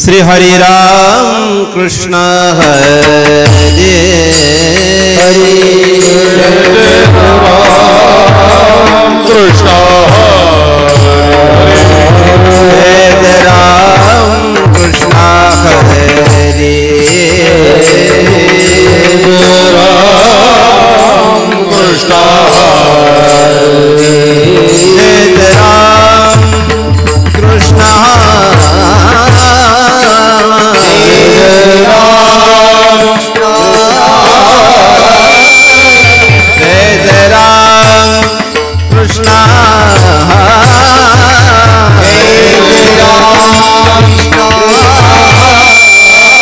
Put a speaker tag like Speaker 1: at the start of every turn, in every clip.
Speaker 1: श्री हरि राम कृष्ण हरे हरि राम कृष्ण हरे राम कृष्ण हरे राम कृष्ण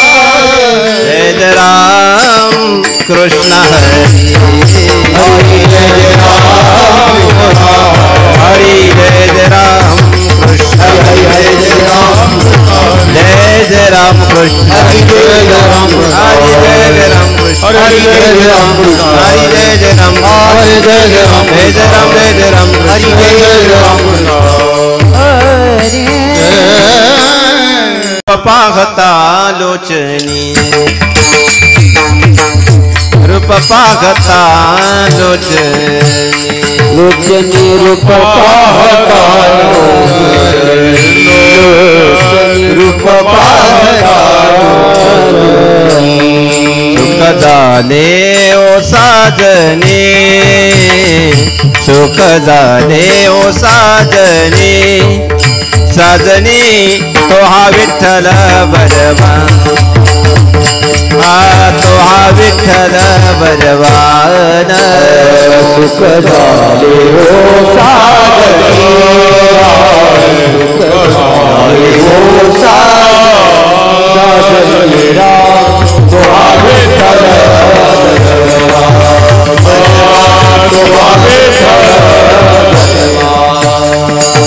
Speaker 1: हरे राम कृष्ण कृष्ण हरि हरि जय राम कृष्ण हरि जय राम कृष्ण हरि जय राम कृष्ण हरि जय राम हरि जय राम हरि जय राम जय राम हरि जय राम हरि पाहता लोचनी रूप पाहता लोचनी लोचनी रूप पाहता रूप पाहता सुख झाले ओ साजनी सुख झाले ओ साजनी साजनी तो हा विठ्ठल बरवा तो हा विठ्ठल बरवान सुख झाले ओ साजनी सुख झाले ओ साजनी तो हा विठ्ठल बरवा तो हा विठ्ठल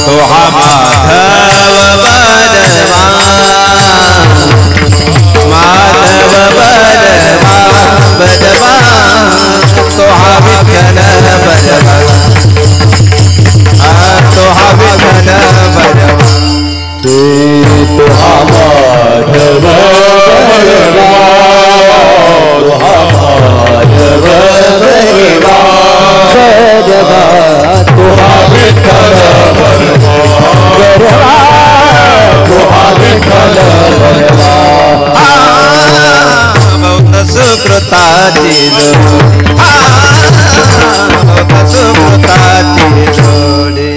Speaker 1: तो हा माधव बरवा माधव बरवा बरवा तो हा विठ्ठल बरवा तो हा विठ्ठल बरवा तो हा माधव बरवा तो हा माधव बरवा बरवा तो हा विठ्ठल बरवा बरवा तो हा विठ्ठल बरवा बहुत सुकृताची बहुत सुकृताची जोडी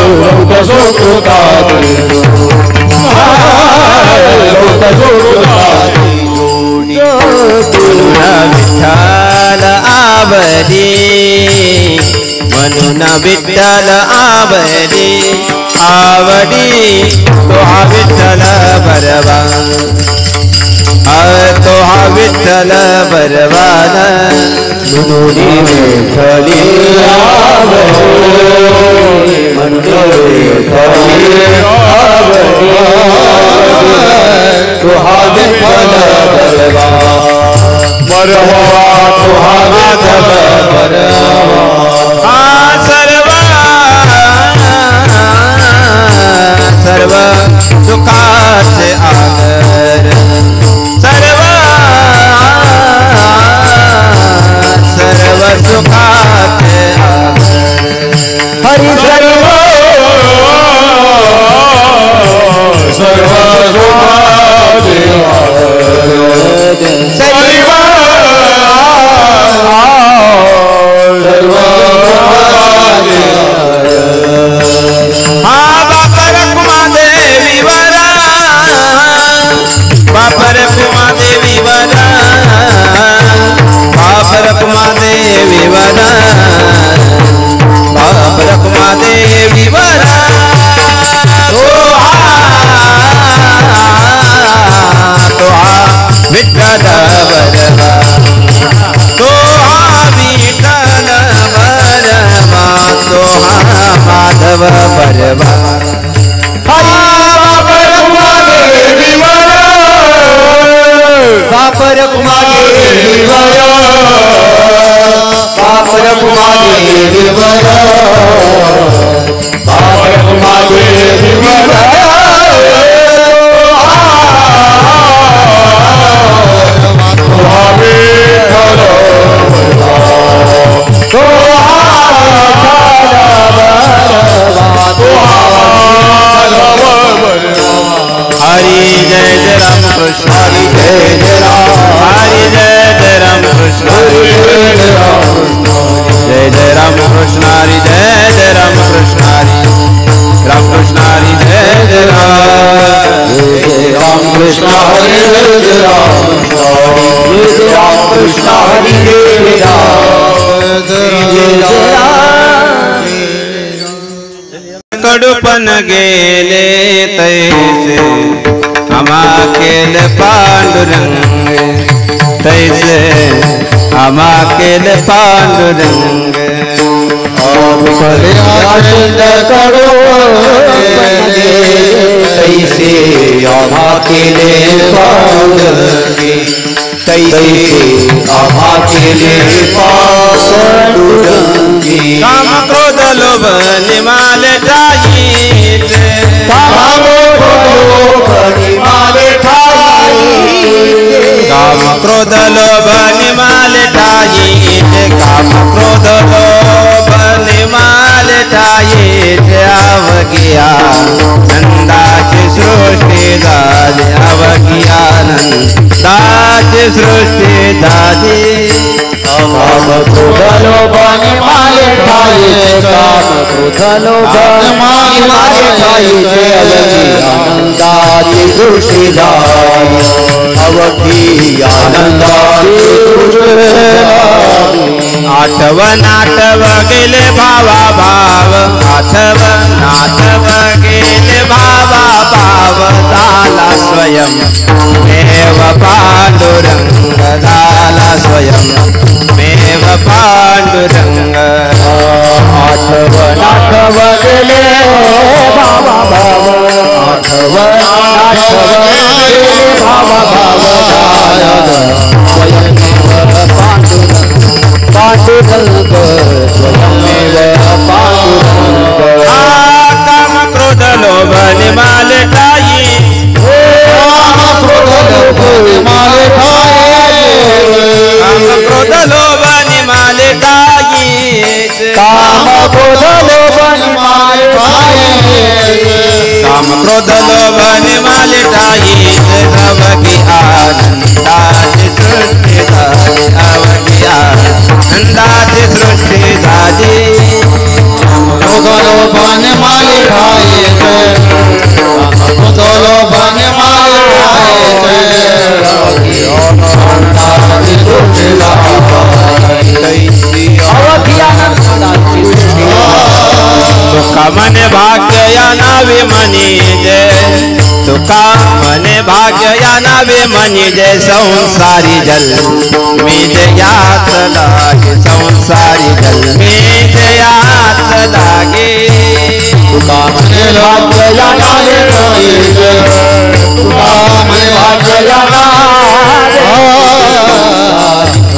Speaker 1: बहुत सुकृताची बहुत सुकृताची जोडी म्हणून विठ्ठल आवडी म्हणून विठ्ठल आवडी आवडी तो हा विठ्ठल बरवा तो हा विठ्ठल बरवान म्हणून विठ्ठली आवडी म्हणून विठ्ठली आवडी तो हा विठ्ठल बरवा बरवा तो हा माधव बरवा सर्व दुःखाचे आगर सर्व सुखाचे आगर हरि सर्व सर्व सुखाचे आगर सर्व बापर कुमा देवी वरा बापर कुमा देवी वरा बापर कुमा देवी वरा तो हा विठ्ठल बरवा तो हा विठ्ठल बरवा तो हा माधव बरवा बापर कुमा देवी वरा बापर कुमा देवी वरा बापर कुमा देवी वरा कृष्ण हरि जय जय राम हरि जय जय राम कृष्ण हरि जय जय राम कृष्ण हरि जय जय राम कृष्ण हरि राम कृष्ण हरि जय जय राम कृष्ण हरि जय जय राम कृष्ण हरि जय जय राम कडूपन गेले तैसे आम्हा केल पांडुरंग तैसे आम्हा केल पांडुरंग तैसे आम्हा केले पांडुरंग तैसे आम्हा केले पांडुरंग काम क्रोध लोभ निमाल ठाईत काम क्रोध निमाल ठाईत काम क्रोध लोभ निमाल ठाईत काम क्रोध लोभ निमाल ठाईत अवगिया नंदाची सृष्टी झाली अवगिया नंदाची सृष्टी झाली काम क्रोध लोभ निमाल ठाईत काम क्रोध लोभ निमाल ठाईत आनंदाची सृष्टी झाली अवघी आनंदाची सृष्टी आठव नाटव गेले भावा भाव आठव नाटव गेले भावा भाव झाला स्वयं मेव पांडुरंग झाला स्वयं मेव पांडुरंग आठव नाटव गेले भावा भाव आठव नाटव गेले भावा भाव झाला स्वयं पांडुरंग पांडुरंग स्वयमेव पांडुरंग काम क्रोध लोभ निमाल ठाई काम क्रोध लोभ निमाल ठाई काम क्रोध लोभ निमाल ठाई काम क्रोध लोभ निमाल ठाई काम क्रोध लोभ निमाल ठाई अवघी आनंदाची सृष्टी झाली अवघी आनंदाची सृष्टी झाली क्रोध लोभ निमाल ठाई क्रोध लोभ निमाल ठाई आनंदाची सृष्टी झाली अवघी आनंदाची सृष्टी तुका मने भाग्य या नावे मनी जय तुका मने भाग्य या नावे मनी जय संसारी जल मी जयात लागे संसारी जल मी जयात लागे तुका मने भाग्य या नावे मनी जय तुका मने भाग्य या नावे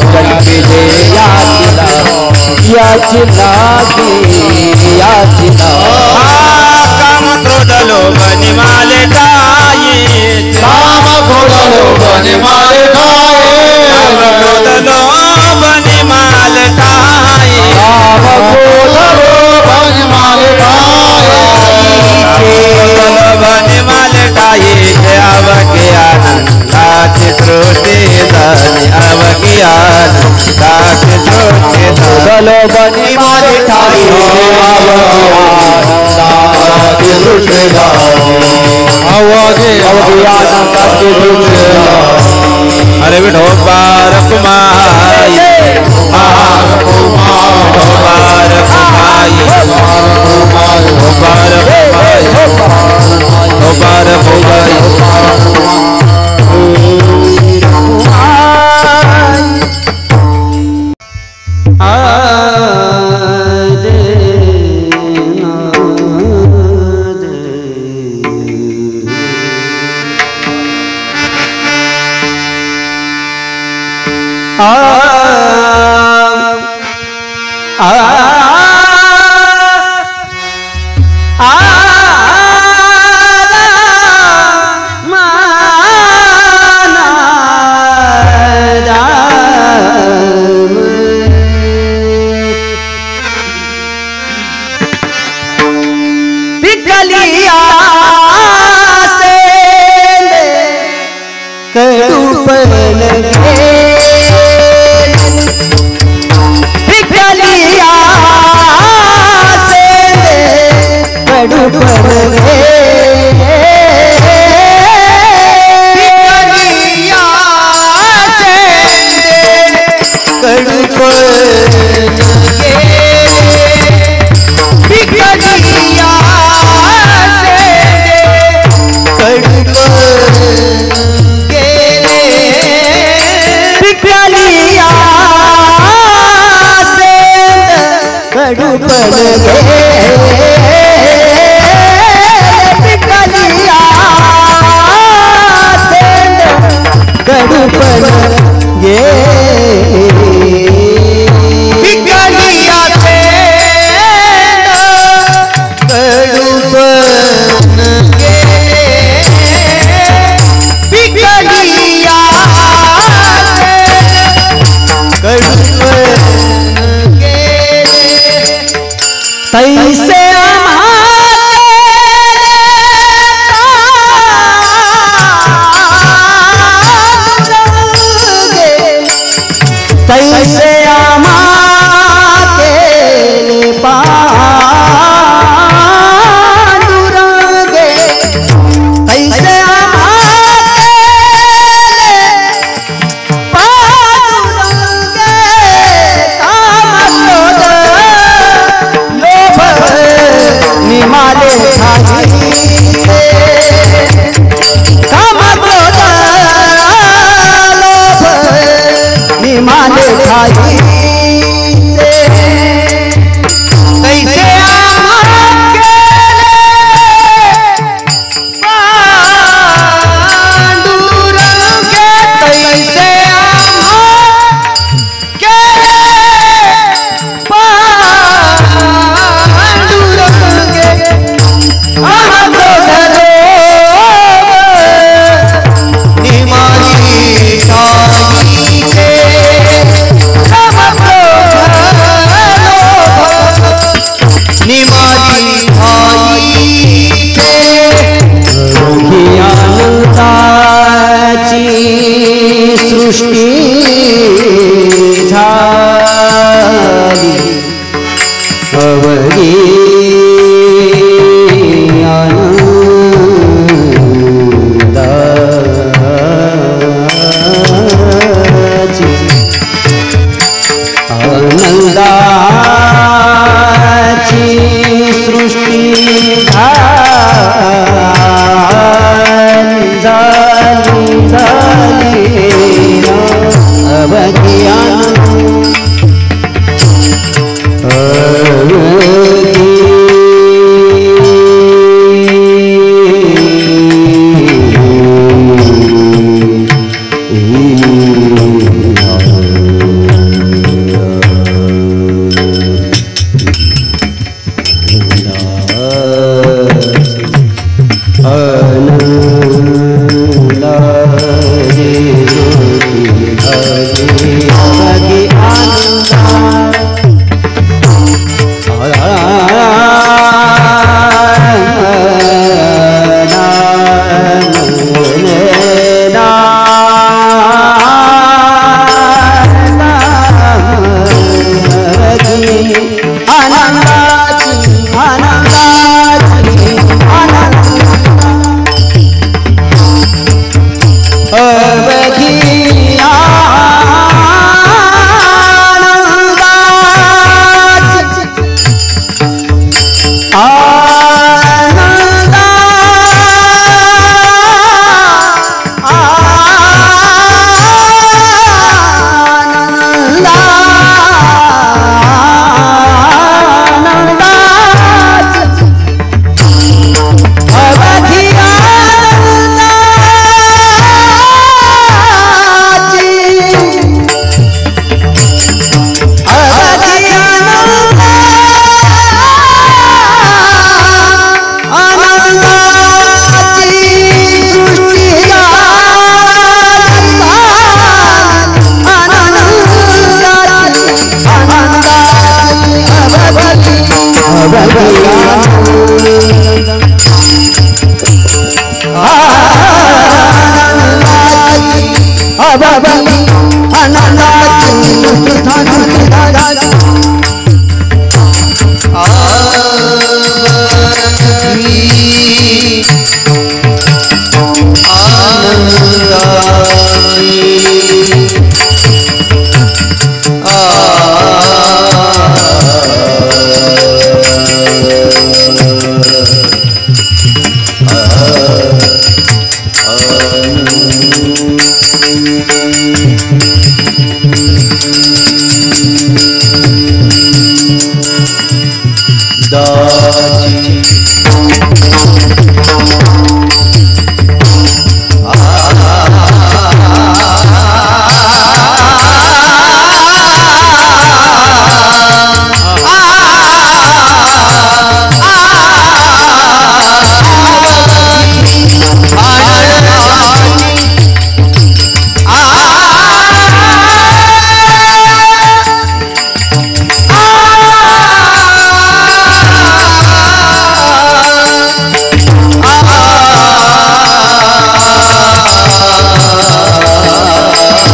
Speaker 1: जल मी जयात याची लागे याची काम क्रोध लोभ निमाल ठाई काम क्रोध लोभ निमाल ठाई काम क्रोध लोभ निमाल ठाई काम क्रोध लोभ निमाल ठाई लोभ निमाल ठाई अवघी आनंदाची सृष्टी झाली अवघी आनंदाची सृष्टी झाली लोभ निमाल ठाई आनंदाची सृष्टी झाली अवघी आनंदाची सृष्टी झाली अरे विठोबार कुमाई विठोबार कुमाई विठोबार कुमाई
Speaker 2: कडूपण विठ्ठलिया कडूपण तैसे तैसे आमाके पांडुरंगे तैसे अवघी आनंदा अवधि आनंदाची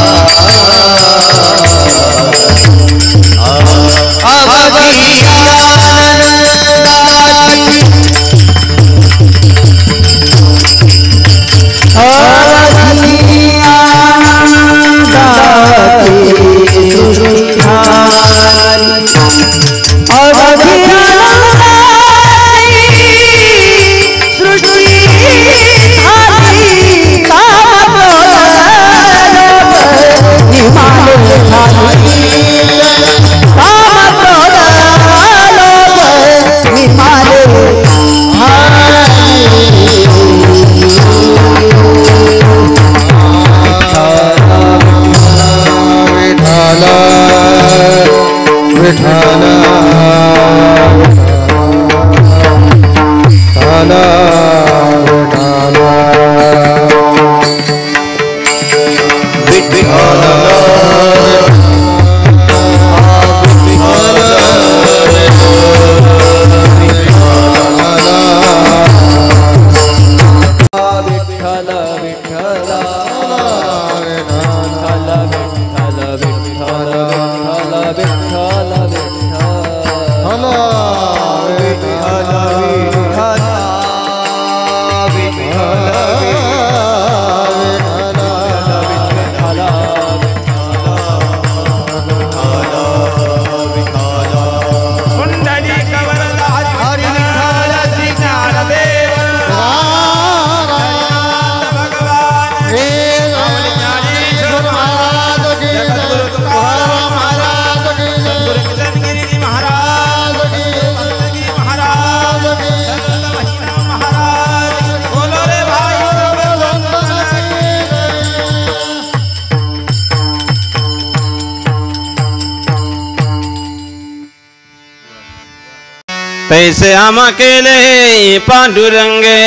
Speaker 1: तैसे हम अकेले पांडुरंगे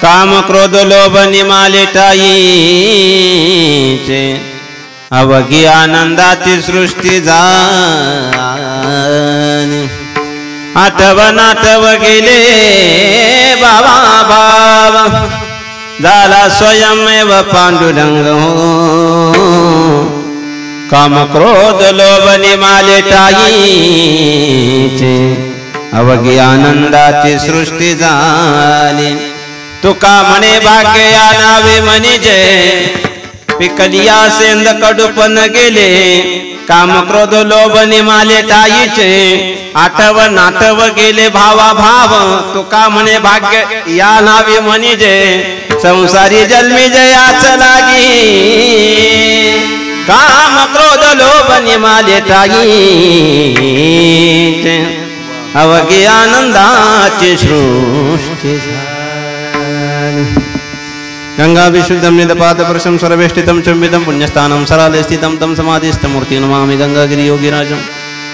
Speaker 1: काम क्रोध लोभ निमालेटाईचे अवघी आनंदाची सृष्टी जाणी आठव गेले बाबा बाबा झाला स्वयमेव पांडुरंग काम क्रोध लोभ निमालेटाईचे अवघी आनंदाची सृष्टी झाली तुका म्हणे भाग्य या नावे म्हणजे पिकलिया सेंद कडूपन गेले काम क्रोध लोभ निमालेटाईचे आठव गेले भावा भाव तुका म्हणे भाग्य या नावे म्हणजे संसारी जन्मी जयाच लागी काम क्रोध लोभ निमालेटाईचे अवघी आनंदाची सृष्टी झाली गंगा विशुद्धं निदपाद प्रशं सर्वेष्टितं चुंबितं पुण्यस्थानं सराले स्थितं तं समाधिस्थमूर्ति नमामि गंगागिरि योगिराजं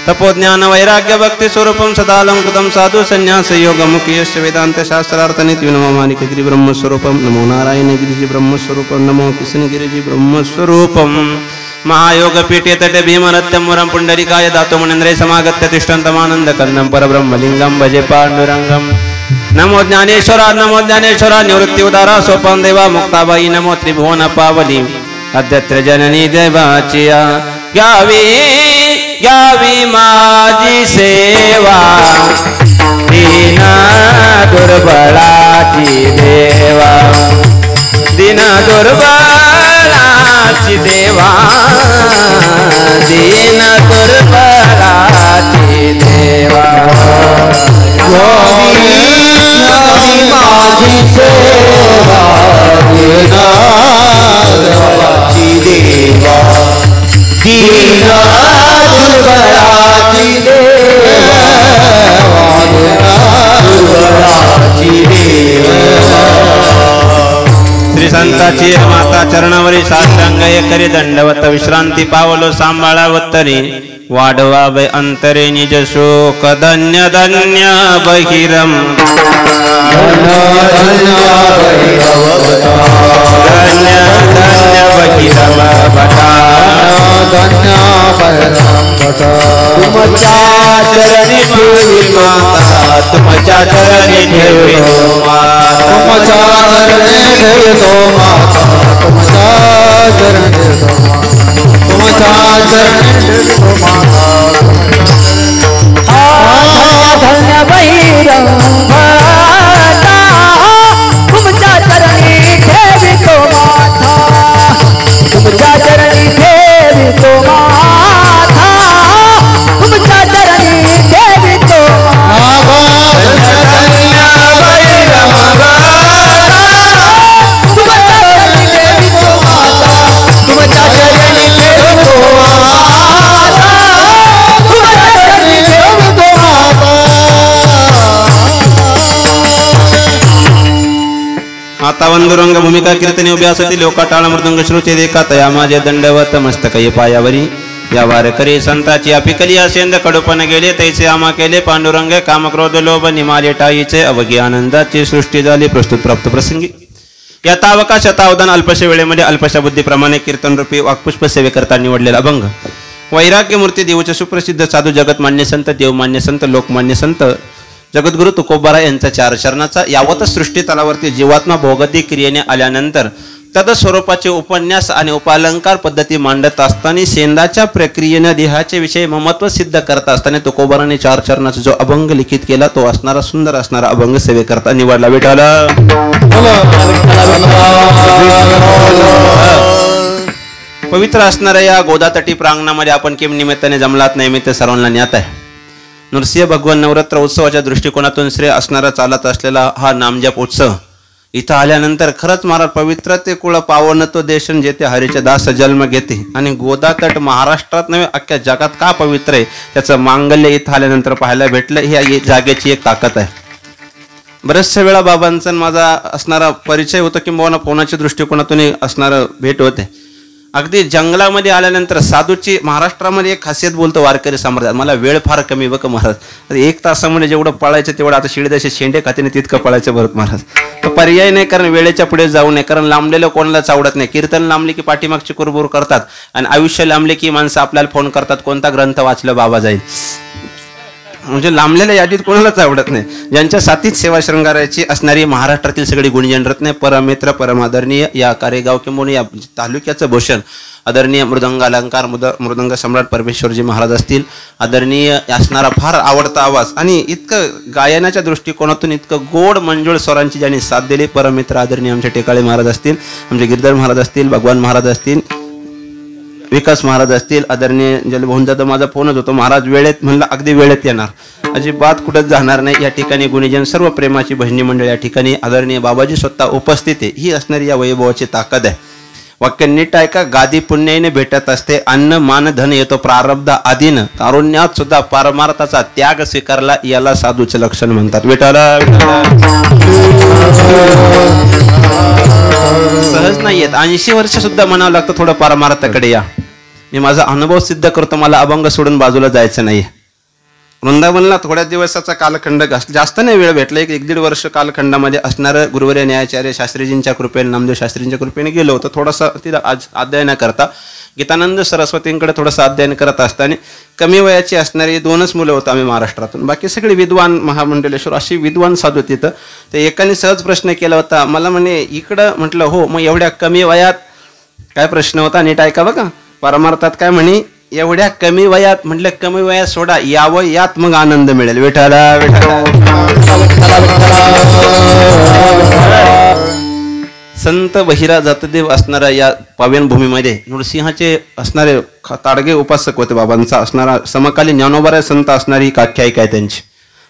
Speaker 1: तपोज्ञान वैराग्य भक्ति स्वरूपं सदालंकृतं साधु संन्यास योग मुख्यश्च वेदांत शास्त्रार्थ नित्य नमो मानिकगिरि ब्रह्मस्वरूपं नमो नारायणगिरि ब्रह्मस्वरूपं नमो किशनगिरि ब्रह्मस्वरूपं महायोग पीठे तटे भीमरत्यं वरं पुंडरीकाय दातु मुनीन्द्रे समागत्य तिष्ठन्तमानन्दकर्णं परब्रह्मलिङ्गं भजे पाण्डुरङ्गं नमो ज्ञानेश्वरा निवृत्ती उदारा सोपान देवा मुक्ताबाई नमो त्रिभुवन पावली अद्यत्र जननी देवाची घ्यावी माझी सेवा दीन दुर्बळाची देवा दीन दुर्बळाची देवा दीन दुर्बळाची देवा
Speaker 2: माझी सेवा दीन दुर्बळाची देवा दीन दुर्बळाची देवा
Speaker 1: श्री संताची माता चरणावरी साष्टांग करी दंडवत विश्रांती पावलो सांभाळावतरी वाढवावे अंतरे निज शोक धन्य धन्य बहिरम धन्य धन्य बहिरम भटा
Speaker 2: धन्य बहिरम भटा तुमच्या चरणी ठेवी माता
Speaker 1: तुमच्या चरणी ठेवी माता
Speaker 2: तुमच्या चरणी ठेवतो माता तुमच्या चरणी ठेवतो तुमच्या चरणी ठेवतो माता धन्य बहिरम भटा तुमच्या चरणी ठेवितो माता तुमच्या चरणी ठेवितो माता तुमच्या चरणी ठेवितो
Speaker 1: आता वंदुरंग भूमिका कीर्तने उभ्या असती लोका टाळ मृदंग श्रुचे देखा तया माझे दंडवत मस्तकई पायावरी या वारकरी संताची अपिकली असेंद कडूपण गेले तैसे आमा केले पांडुरंग कामक्रोध लोभ निमाले टाईचे अवघी आनंदाची सृष्टी झाली प्रस्तुत प्राप्त प्रसंगी या तावका शतावधान अल्पशा वेळेमध्ये अल्पशा बुद्धीप्रमाणे कीर्तन रूपी वाक्पुष्प सेवेकरता निवडलेला अभंग वैराग्य मूर्ती देऊचे सुप्रसिद्ध साधू जगतमान्य संत देवमान्य संत लोकमान्य संत जगद्गुरु तुकोबारा यांचा 4 चरणाचा यावत सृष्टी तलावरती जीवात्मा भोगती क्रियेने आल्यानंतर तदस्वरूपाचे उपन्यास आणि उपालंकार पद्धती मांडत असताना सेंदाच्या प्रक्रियेने देहाचे विषय महत्व सिद्ध करत असताना तुकोबाराने 4 चरणाचा जो अभंग लिखित केला तो असणारा सुंदर असणारा अभंग सेवेकरता निवडला विठ्ठल पवित्र असणाऱ्या या गोदातटी प्रांगणामध्ये आपण किम निमित्ताने जमलात निमित्त सर्वांना ज्ञात आहे नृसिंह भगवान नवरात्र उत्सवाच्या दृष्टिकोनातून श्रेय असणारा चालत असलेला हा नामजप उत्सव इथं आल्यानंतर खरंच महाराज पवित्र ते कुळ पावनत्व देशन जेथे हरीचे दास जन्म घेते आणि गोदातट महाराष्ट्रात नव्हे अख्ख्या जगात का पवित्र आहे त्याचं मांगल्य इथं आल्यानंतर पाहायला भेटलं ही या जागेची एक ताकद आहे बऱ्याचशा वेळा बाबांचा माझा असणारा परिचय होतो किंवा फोनाच्या दृष्टिकोनातून असणारं भेट होते अगदी जंगलामध्ये आल्यानंतर साधूची महाराष्ट्रामध्ये एक खासियत बोलतो वारकरी सम्राट मला वेळ फार कमी बघ महाराज 1 तासामध्ये जेवढं पळायचं तेवढं आता शिडीदाशी शेंडे खात्याने तितकं पळायचं भरत महाराज तर पर्याय नाही कारण वेळेच्या पुढे जाऊ नये कारण लांबलेलं कोणालाच आवडत नाही कीर्तन लांबले की पाठीमागची कुरबुर करतात आणि आयुष्य लांबले की माणसं आपल्याला फोन करतात कोणता ग्रंथ वाचलं बाबा जाईल म्हणजे लांबलेल्या यादीत कोणालाच आवडत नाही ज्यांच्या साथीत सेवा शृंगाराची असणारी महाराष्ट्रातील सगळी गुणजन रत्ने परमित्र परमादरणीय या कारेगाव किंवा या तालुक्याचं भूषण आदरणीय मृदंग अलंकार मृदंग सम्राट परमेश्वरजी महाराज असतील आदरणीय असणारा फार आवडता आवाज आणि इतकं गायनाच्या दृष्टिकोनातून इतकं गोड मंजुळ स्वरांची ज्यांनी साथ दिली परमित्र आदरणीय आमचे टेकाळे महाराज असतील आमचे गिरधर महाराज असतील भगवान महाराज असतील विकास महाराज असतील आदरणीय जलभवनचा तर माझा फोनच होतो महाराज वेळेत म्हणलं अगदी वेळेत येणार अजिबात कुठंच जाणार नाही या ठिकाणी गुणीजन सर्व प्रेमाची भजनी मंडळ या ठिकाणी आदरणीय बाबाजी स्वतः उपस्थित आहे ही असणारी या वैभवाची ताकद आहे वाक्य नीट ऐका गादी पुण्याने भेटत असते अन्न मान धन येतो प्रारब्ध आधीनं तारुण्यात सुद्धा परमार्थाचा त्याग स्वीकारला याला साधूचे लक्षण म्हणतात विठाला सहज नाही येत 80 वर्ष सुद्धा म्हणावं लागतं थोडं परमार्थाकडे या मी माझा अनुभव सिद्ध करतो मला अभंग सोडून बाजूला जायचं नाही
Speaker 3: वृंदावनला थोड्या दिवसाचा कालखंड जास्त नाही वेळ भेटला, 1-1.5 वर्ष कालखंडामध्ये असणारं गुरुवर्य न्यायाचार्य शास्त्रीजींच्या कृपेने, नामदेव शास्त्रींच्या कृपेने गेलो होतो. थोडासा तिथं आज अध्ययन करता गीतानंद सरस्वतींकडे थोडंसं अध्ययन करत असताना कमी वयाची असणारी 2च मुलं होतं आम्ही महाराष्ट्रातून, बाकी सगळे विद्वान महामंडलेश्वर अशी विद्वान साधू तिथं. ते एकाने सहज प्रश्न केला होता मला, म्हणे इकडं. म्हटलं हो. मग एवढ्या कमी वयात काय प्रश्न होता नीट ऐका बघा. परमार्थात काय म्हणे, एवढ्या कमी वयात. म्हटलं कमी वयात सोडा, यावं यात मग आनंद मिळेल. विठाला संत बहिरा जातदेव असणारा या पावनभूमीमध्ये नृसिंहाचे असणारे ताडगे उपासक होते बाबांचा असणारा, समकालीन ज्ञानोबा संत असणारी एक आख्यायिका आहे त्यांची.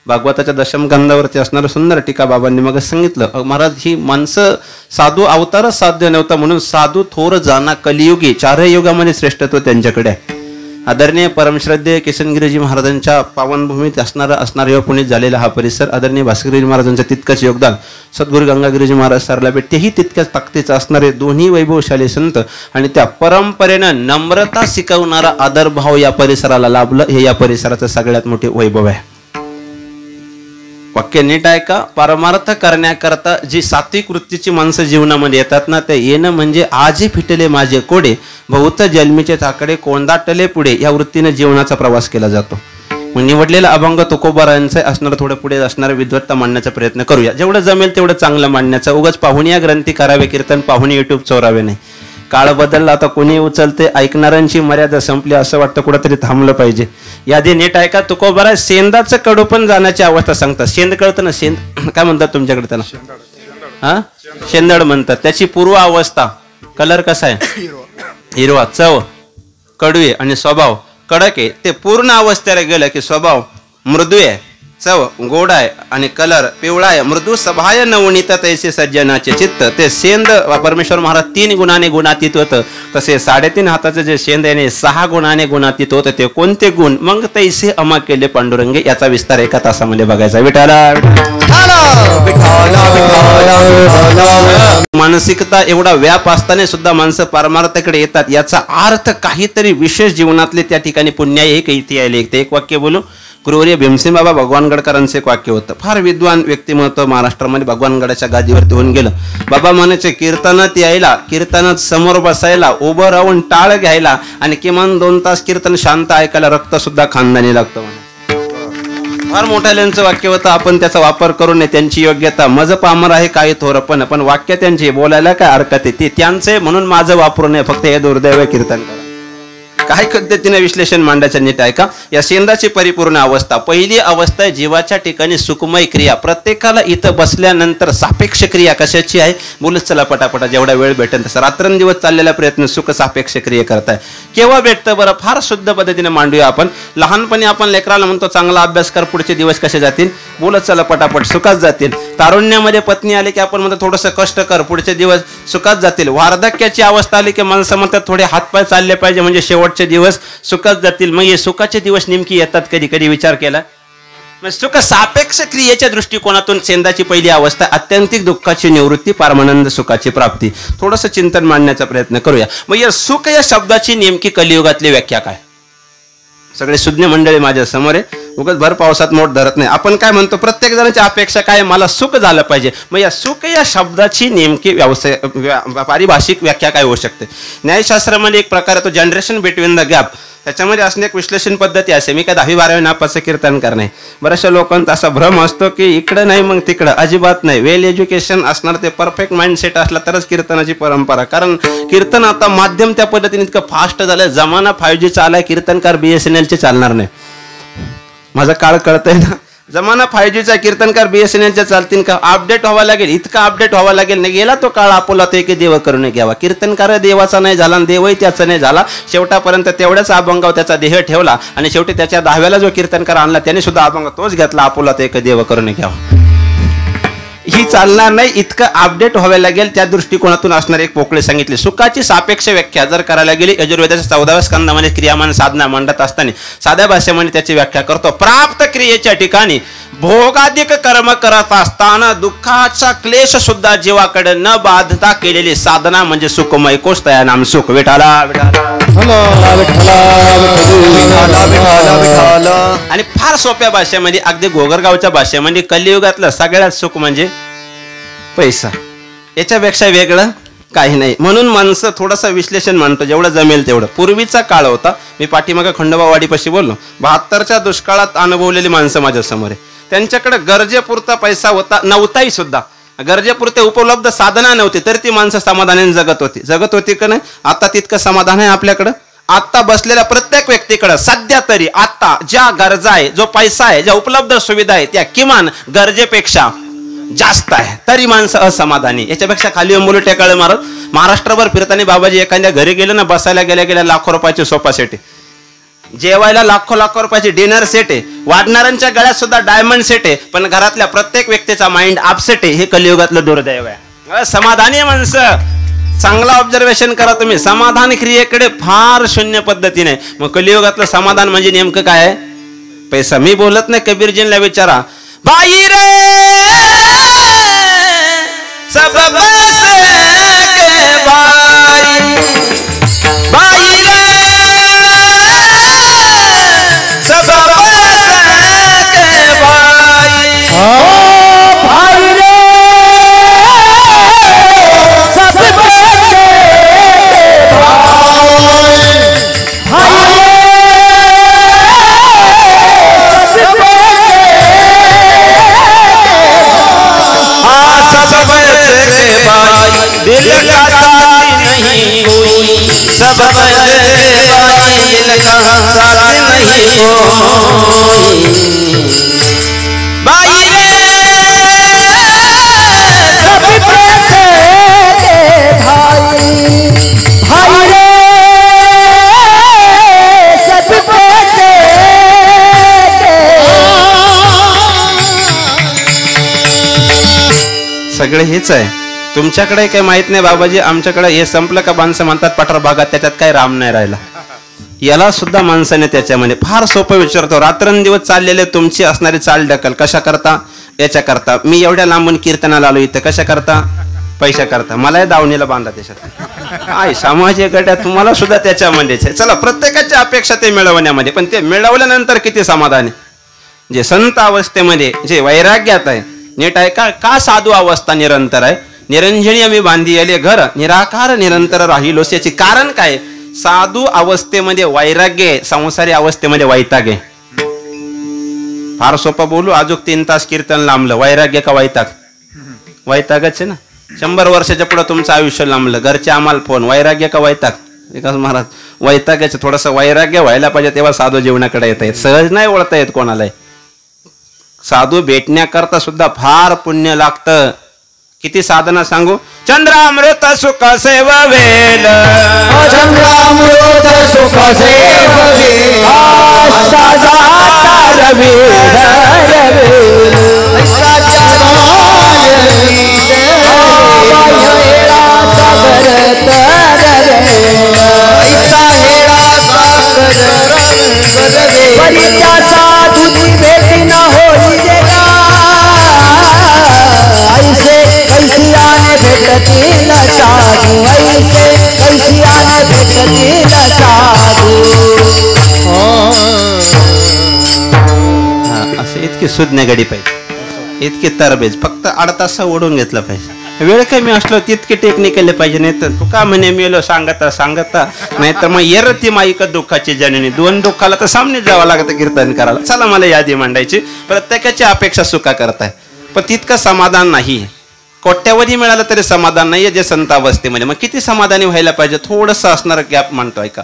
Speaker 3: भागवताच्या दशमगंधावरती असणारं सुंदर टीका बाबांनी मग सांगितलं. महाराज ही माणसं साधू अवतारच साध्य नव्हता म्हणून साधू थोर जाना कलियुगी, 4 युगामध्ये श्रेष्ठत्व त्यांच्याकडे आहे. आदरणीय परमश्रद्धेय किशनगिरीजी महाराजांच्या पावनभूमीत असणारा पुण्यात झालेला हा परिसर, आदरणीय भास्करगिरी महाराजांचं तितकंच योगदान, सद्गुरू गंगागिरीजी महाराज सरला भेट तेही तितक्याच ताकदीचं असणारे दोन्ही वैभवशाली संत आणि त्या परंपरेनं नम्रता शिकवणारा आदरभाव या परिसराला लाभलं. हे या परिसराचं सगळ्यात मोठे वैभव आहे. वाक्य नीट ऐका. परमार्थ करण्याकरता जी सात्विक वृत्तीची माणसं जीवनामध्ये येतात ना, ते येणं म्हणजे आजे फिटले माझे कोडे, बहुत जन्मीचे ताकडे कोंदाटले पुढे, या वृत्तीने जीवनाचा प्रवास केला जातो. मग निवडलेला अभंग तुकोबारांचं असणार थोडं पुढे असणारं विद्वत्ता मांडण्याचा प्रयत्न करूया. जेवढं जमेल तेवढं चांगलं मांडण्याचा. उगाच पाहुणी या ग्रंथी करावे कीर्तन, पाहुणी युट्यूब चोरावे नाही. काळ बदलला, आता कोणी उचलते, ऐकणाऱ्यांची मर्यादा संपली, असं वाटतं कुठंतरी थांबलं पाहिजे. यादी नीट ऐका. तुकोबारा शेंदाचं कडू पण जाण्याची अवस्था सांगतात. शेंद कळतं ना, शेंद काय म्हणतात तुमच्याकडे त्याला? हा, शेंदड म्हणतात. त्याची पूर्व अवस्था, कलर कसा आहे? हिरवा, चव कडू आहे आणि स्वभाव कडक आहे. ते पूर्ण अवस्थेला गेलं की स्वभाव मृदू आहे, चव गोड आहे आणि कलर पिवळा आहे. मृदू सभाय नवनीत तैसे सज्जनाचे चित्त. ते शेंद परमेश्वर महाराज 3 गुणाने गुणातीत होतं, तसे 3.5 हाताचं जे शेंद आहे 6 गुणाने गुणातीत होतं. ते कोणते गुण? मग तैसे अमा केले पांडुरंगे. याचा विस्तार 1 तासामध्ये बघायचा. विठाला मानसिकता एवढा व्याप असताना सुद्धा माणसं परमार्थाकडे येतात. याचा अर्थ काहीतरी विशेष जीवनातले त्या ठिकाणी पुण्य आहे. इथे यायला एक वाक्य बोलू. गुरुवर्य भीमसेन बाबा भगवानगडकरांचं एक वाक्य होतं. फार विद्वान व्यक्तिमत्व महाराष्ट्रामध्ये भगवानगडाच्या गादीवरती होऊन गेलं. बाबा म्हणायचे कीर्तनात यायला, कीर्तनात समोर बसायला, उभं राहून टाळ घ्यायला आणि किमान 2 तास कीर्तन शांत ऐकायला रक्त सुद्धा खानदानी लागतं म्हणे. फार मोठ्याल्यांचं वाक्य होतं. आपण त्याचा वापर करू नये. त्यांची योग्यता मज पामर आहे काही थोरपण, पण वाक्य त्यांची बोलायला काय हरकत आहे? ते त्यांचे म्हणून माझं वापरू नये. फक्त हे दुर्दैव कीर्तन करा. काय पद्धतीने विश्लेषण मांडायचं नीट ऐका. या शेंदाची परिपूर्ण अवस्था, पहिली अवस्था आहे जीवाच्या ठिकाणी सुखमय क्रिया. प्रत्येकाला इथं बसल्यानंतर सापेक्ष क्रिया कशाची आहे? बोलत चला पटापटा, जेवढा वेळ भेटेल तसा. रात्रंदिवस चाललेला प्रयत्न सुख सापेक्ष क्रिया करताय. केव्हा भेटतं बरं? फार शुद्ध पद्धतीने मांडूया आपण. लहानपणी आपण लेकराला म्हणतो चांगला अभ्यास कर, पुढचे दिवस कसे जातील? बोलत चला पटापट सुखात जातील. तारुण्यामध्ये पत्नी आली की आपण म्हणतो थोडंसं कष्ट कर, पुढचे दिवस सुखात जातील. वार्धक्याची अवस्था आली की माणसं म्हणतात थोडे हातपाय चालले पाहिजे म्हणजे शेवटचे दिवस सुखात जातील. मग हे सुखाचे दिवस नेमकी येतात कधी कधी विचार केला? सुख सापेक्ष क्रियेच्या दृष्टिकोनातून शेंदाची पहिली अवस्था आत्यंतिक दुःखाची निवृत्ती, परमानंद सुखाची प्राप्ती. थोडंसं चिंतन मांडण्याचा प्रयत्न करूया. मग या सुख या शब्दाची नेमकी कलियुगातली व्याख्या काय? सगळे सुज्ञ मंडळी माझ्या समोर आहे. उगाच भर पावसात मोठ धरत नाही. आपण काय म्हणतो? प्रत्येक जणांची अपेक्षा काय? मला सुख झालं पाहिजे. मग या सुख या शब्दाची नेमकी पारिभाषिक व्याख्या काय होऊ शकते? न्यायशास्त्रामध्ये एक प्रकार आहे तो जनरेशन बिटवीन द गॅप. त्याच्यामध्ये असणे एक विश्लेषण पद्धती असे. मी काय 10वी-12वी नापाचं कीर्तन करणे. बऱ्याचशा लोकांचा असा भ्रम असतो की इकडं नाही मग तिकडं. अजिबात नाही. वेल एज्युकेशन असणार, ते परफेक्ट माइंडसेट असला तरच कीर्तनाची परंपरा. कारण कीर्तन आता माध्यम त्या पद्धतीने इतकं फास्ट झालं. जमाना 5G चालाय. कीर्तनकार BSNLचे चालणार नाही. माझा काळ कळतंय ना. जमाना 5Gचा, कीर्तनकार BSNLच्या चालतील का? अपडेट व्हावा लागेल. इतका अपडेट व्हावा लागेल. नाही गेला तो काळ आपुला तो एक देव करून घ्यावा. कीर्तनकार देवाचा नाही झाला आणि देवही त्याचा नाही झाला. शेवटापर्यंत तेवढ्याच अभंगावर त्याचा देह ठेवला आणि शेवटी त्याच्या 10व्याला जो कीर्तनकार आणला त्याने सुद्धा अभंग तोच घेतला, आपुला तो एक देव करून घ्यावा. ही चालणार नाही, इतकं अपडेट व्हायला लागेल त्या दृष्टिकोनातून असणार एक पोकळे सांगितले. सुखाची सापेक्ष व्याख्या जर करायला गेली यजुर्वेदाच्या 14व्या स्कंदामध्ये क्रियामान साधना मांडत असताना साध्या भाषेमध्ये त्याची व्याख्या करतो. प्राप्त क्रियेच्या ठिकाणी भोगाधिक कर्म करत असताना दुःखाचा क्लेश सुद्धा जीवाकडे न बाधता केलेली साधना म्हणजे सुखमय कोश तया नाम सुख. विठाला आणि फार सोप्या भाषेमध्ये अगदी गोगरगावच्या भाषेमध्ये कलियुगातलं सगळ्यात सुख म्हणजे पैसा. याच्यापेक्षा वेगळं काही नाही. म्हणून माणसं थोडंसं विश्लेषण म्हणतो जेवढं जमेल तेवढं. पूर्वीचा काळ होता, मी पाठीमागं खंडोबावाडीपाशी बोललो, 72च्या दुष्काळात अनुभवलेली माणसं माझ्या समोर आहे. त्यांच्याकडे गरजेपुरता पैसा होता, नव्हताही सुद्धा, गरजेपुरते उपलब्ध साधना नव्हती, तर ती माणसं समाधानाने जगत होती का नाही. आता तितकं समाधान आहे आपल्याकडं. आता बसलेल्या प्रत्येक व्यक्तीकडे सध्या तरी आता ज्या गरजा आहे, जो पैसा आहे, ज्या उपलब्ध सुविधा आहे त्या किमान गरजेपेक्षा जास्त आहे, तरी माणसं असमाधानी. याच्यापेक्षा खाली अंबोली टेकाळे मारत महाराष्ट्रभर फिरताना बाबाजी एखाद्या घरी गेलं ना, बसायला गेल्या लाखो रुपयाची सोफा सेट आहे, जेवायला लाखो रुपयाची डिनर सेट आहे, वाढणाऱ्यांच्या गळ्यात सुद्धा डायमंड सेट आहे, पण घरातल्या प्रत्येक व्यक्तीचा माइंड अपसेट आहे. हे कलियुगातलं दुर्दैव आहे. समाधानी माणसं. चांगला ऑब्झर्वेशन करा तुम्ही. समाधान क्रियेकडे फार शून्य पद्धतीने. मग कलियुगातलं समाधान म्हणजे नेमकं काय आहे? पैसा. मी बोलत नाही, कबीरजींना विचारा. बाई रे सब बसे के बाई, बाई रे सब बसे के बाई,
Speaker 2: भाई रे सब बसे
Speaker 3: दिल का साथी नहीं कोई, सब बसे बाई, दिल का साथी नहीं कोई. बाई रे
Speaker 2: सब बसे भाई, भाई रे सब बसे.
Speaker 3: सगळे हेच आहे. तुमच्याकडे काही माहित नाही बाबाजी, आमच्याकडे हे संपलं का माणसं म्हणतात पठार भागात त्याच्यात काही राम नाही राहिला. याला सुद्धा माणसाने त्याच्यामध्ये फार सोपं विचारतो. रात्रंदिवस चाललेले तुमची असणारी चाल ढकल कशा करता? याच्या करता. मी एवढ्या लांबून कीर्तनाला आलो इथं कशा करता? पैशा करता. मलाही दावणीला बांधा त्याच्यात. आहे सामाजिक गट्या तुम्हाला सुद्धा त्याच्यामध्येच आहे. चला, प्रत्येकाची अपेक्षा ते मिळवण्यामध्ये, पण ते मिळवल्यानंतर किती समाधान आहे. जे संत अवस्थेमध्ये जे वैराग्यात आहे, नीट आहे का साधू अवस्था निरंतर आहे. निरंजनी आम्ही बांधी आले घर, निराकार निरंतर राहिलोस. याचे कारण काय? साधू अवस्थेमध्ये वैराग्य, संसारी अवस्थेमध्ये वैताग आहे. फार सोपं बोलू, अजून 3 तास कीर्तन लांबलं, वैराग्य का वैताग? वैतागच आहे ना. 100 वर्षाच्या पुढे तुमचं आयुष्य लांबलं, घरचे आम्हाला फोन, वैराग्य का वैताग? विकास महाराज वैतागाचं थोडंसं वैराग्य व्हायला पाहिजे, तेव्हा साधू जीवनाकडे येता येत. सहज नाही ओळखता येत कोणालाही. साधू भेटण्याकरता सुद्धा फार पुण्य लागतं. किती साधना सांगू? चंद्रामृत सुख सेववेल,
Speaker 2: चंद्रामृत सुख सेववेल, रवी साधू भेटी न होई देगा, ऐसे कैसी आने भेटतील साधू, ऐसे कैसी आने भेटतील साधू.
Speaker 3: असे इतकी सुज्ञ गडी पाहिजे, इतकी तरबेज. फक्त अडतासा ओढून घेतला पाहिजे. वेळ कमी असलो तितके टेक्निकल पाहिजे. नाही तर तू का म्हणे मेलो सांगता नाही तर मग येरती माईक दुःखाची जननी. 2 दुःखाला तर सामने जावं लागतं कीर्तन करायला. चला, मला यादी मांडायची. प्रत्येकाची अपेक्षा सुका करताय, पण तितकं समाधान नाही. कोट्यावधी मिळालं तरी समाधान नाहीये जे संत अवस्थेमध्ये. मग किती समाधानी व्हायला पाहिजे? थोडंसं असणारं गॅप मानतोय का?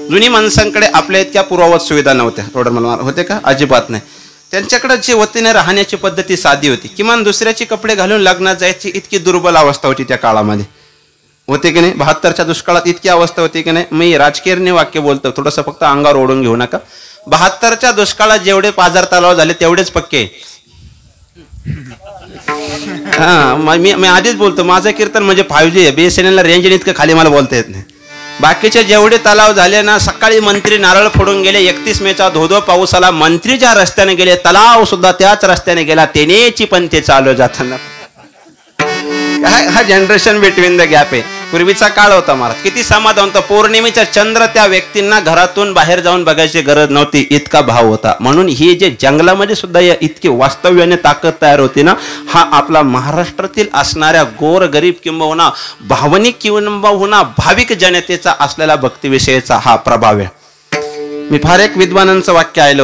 Speaker 3: जुनी माणसांकडे आपल्या इतक्या पूर्ववत सुविधा नव्हत्या. रोड मला होते का? अजिबात नाही. त्यांच्याकडे जे वतीने राहण्याची पद्धती साधी होती. किमान दुसऱ्याचे कपडे घालून लग्नात जायची इतकी दुर्बल अवस्था होती त्या काळामध्ये. होते की नाही? 72च्या दुष्काळात इतकी अवस्था होती की नाही? मी राजकीय वाक्य बोलतो, थोडंसं फक्त अंगावर ओढून घेऊ नका. 72च्या दुष्काळात जेवढे पाझर तलाव झाले तेवढेच पक्के. हा मी आधीच बोलतो, माझं कीर्तन म्हणजे 5G आहे. BSNL ला रेंज इतकं खाली मला बोलता येत नाही. बाकीचे जेवढे तलाव झाले ना, सकाळी मंत्री नारळ फोडून गेले. 31 मेचा धोधो पाऊस आला, मंत्री ज्या रस्त्याने गेले तलाव सुद्धा त्याच रस्त्याने गेला. तेनेची पण ते चालू जाताना. हा जनरेशन बिटवीन द गॅप आहे. पूर्वीचा काळ होता महाराज, किती समाधान होतं. पौर्णिमेचा चंद्र त्या व्यक्तींना घरातून बाहेर जाऊन बघायची गरज नव्हती, इतका भाव होता. म्हणून ही जे जंगलामध्ये सुद्धा इतकी वास्तव्याने ताकद तयार होती ना, हा आपला महाराष्ट्रातील असणाऱ्या गोर गरीब किंबहुना भावनिक किंबहुना भाविक जनतेचा असलेला भक्तिविषयीचा हा प्रभाव आहे. मी फार एक विद्वानांचं वाक्य ऐकलं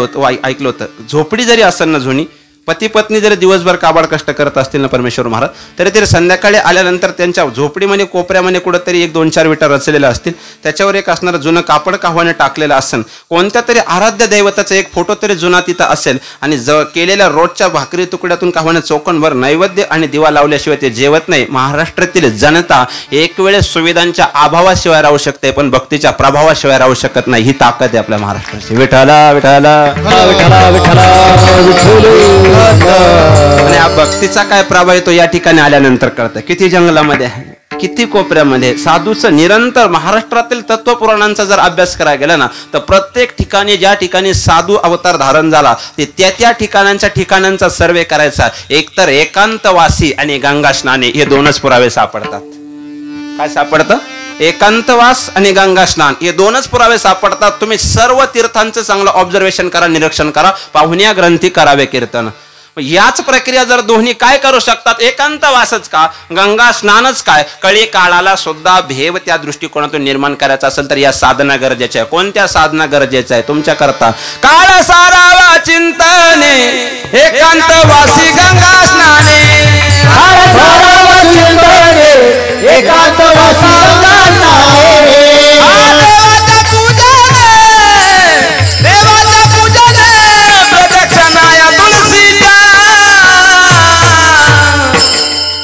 Speaker 3: होतं. झोपडी जरी असेल ना जुनी, पती पत्नी जरी दिवसभर काबाड कष्ट करत असतील ना परमेश्वर महाराज, तरी ते संध्याकाळी आल्यानंतर त्यांच्या झोपडीमध्ये कोपऱ्यामध्ये कुठंतरी 1-2-4 विटा रचलेल्या असतील, त्याच्यावर एक असणारं जुनं कापड काव्याने टाकलेलं असेल, कोणत्या तरी आराध्य दैवताचा एक फोटो तरी जुना तिथं असेल, आणि केलेल्या रोजच्या भाकरी तुकड्यातून काव्याने चौकणभर नैवेद्य आणि दिवा लावल्याशिवाय ते जेवत नाही. महाराष्ट्रातील जनता एक वेळेस सुविधांच्या अभावाशिवाय राहू शकते, पण भक्तीच्या प्रभावाशिवाय राहू शकत नाही. ही ताकद आहे आपल्या महाराष्ट्राची. विठाला विठाला विठाला विठाला. आणि हा भक्तीचा काय प्रभाव येतो या ठिकाणी आल्यानंतर कळतं. किती जंगलामध्ये आहे, किती कोपऱ्यामध्ये साधूचं निरंतर. महाराष्ट्रातील तत्वपुराणांचा जर अभ्यास करायला गेला ना, तर प्रत्येक ठिकाणी ज्या ठिकाणी साधू अवतार धारण झाला ते त्या ठिकाणांचा सर्वे करायचा. एकतर एकांतवासी आणि गंगा स्नाने हे 2च पुरावे सापडतात. काय सापडतं? एकांतवास आणि गंगा स्नान हे 2च पुरावे सापडतात. तुम्ही सर्व तीर्थांचं चांगलं ऑब्झर्वेशन करा, निरीक्षण करा, पाहुण्या ग्रंथी करावे कीर्तन. याच प्रक्रिया जर दोन्ही काय करू शकतात, एकांतवासच का गंगा स्नानच काय, कळी काळाला सुद्धा भेव त्या दृष्टिकोनातून निर्माण करायचा असेल तर या साधना गरजेच्या आहे. कोणत्या साधना गरजेच्या आहे तुमच्या करता? काळ सारावा चिंतने एकांतवासी गंगा स्नाने,
Speaker 2: काळ सारावा चिंतने एकांतवासी गंगा स्नाने.
Speaker 3: देवाच्या पूजने प्रदक्षिणाया तुळशीच्या,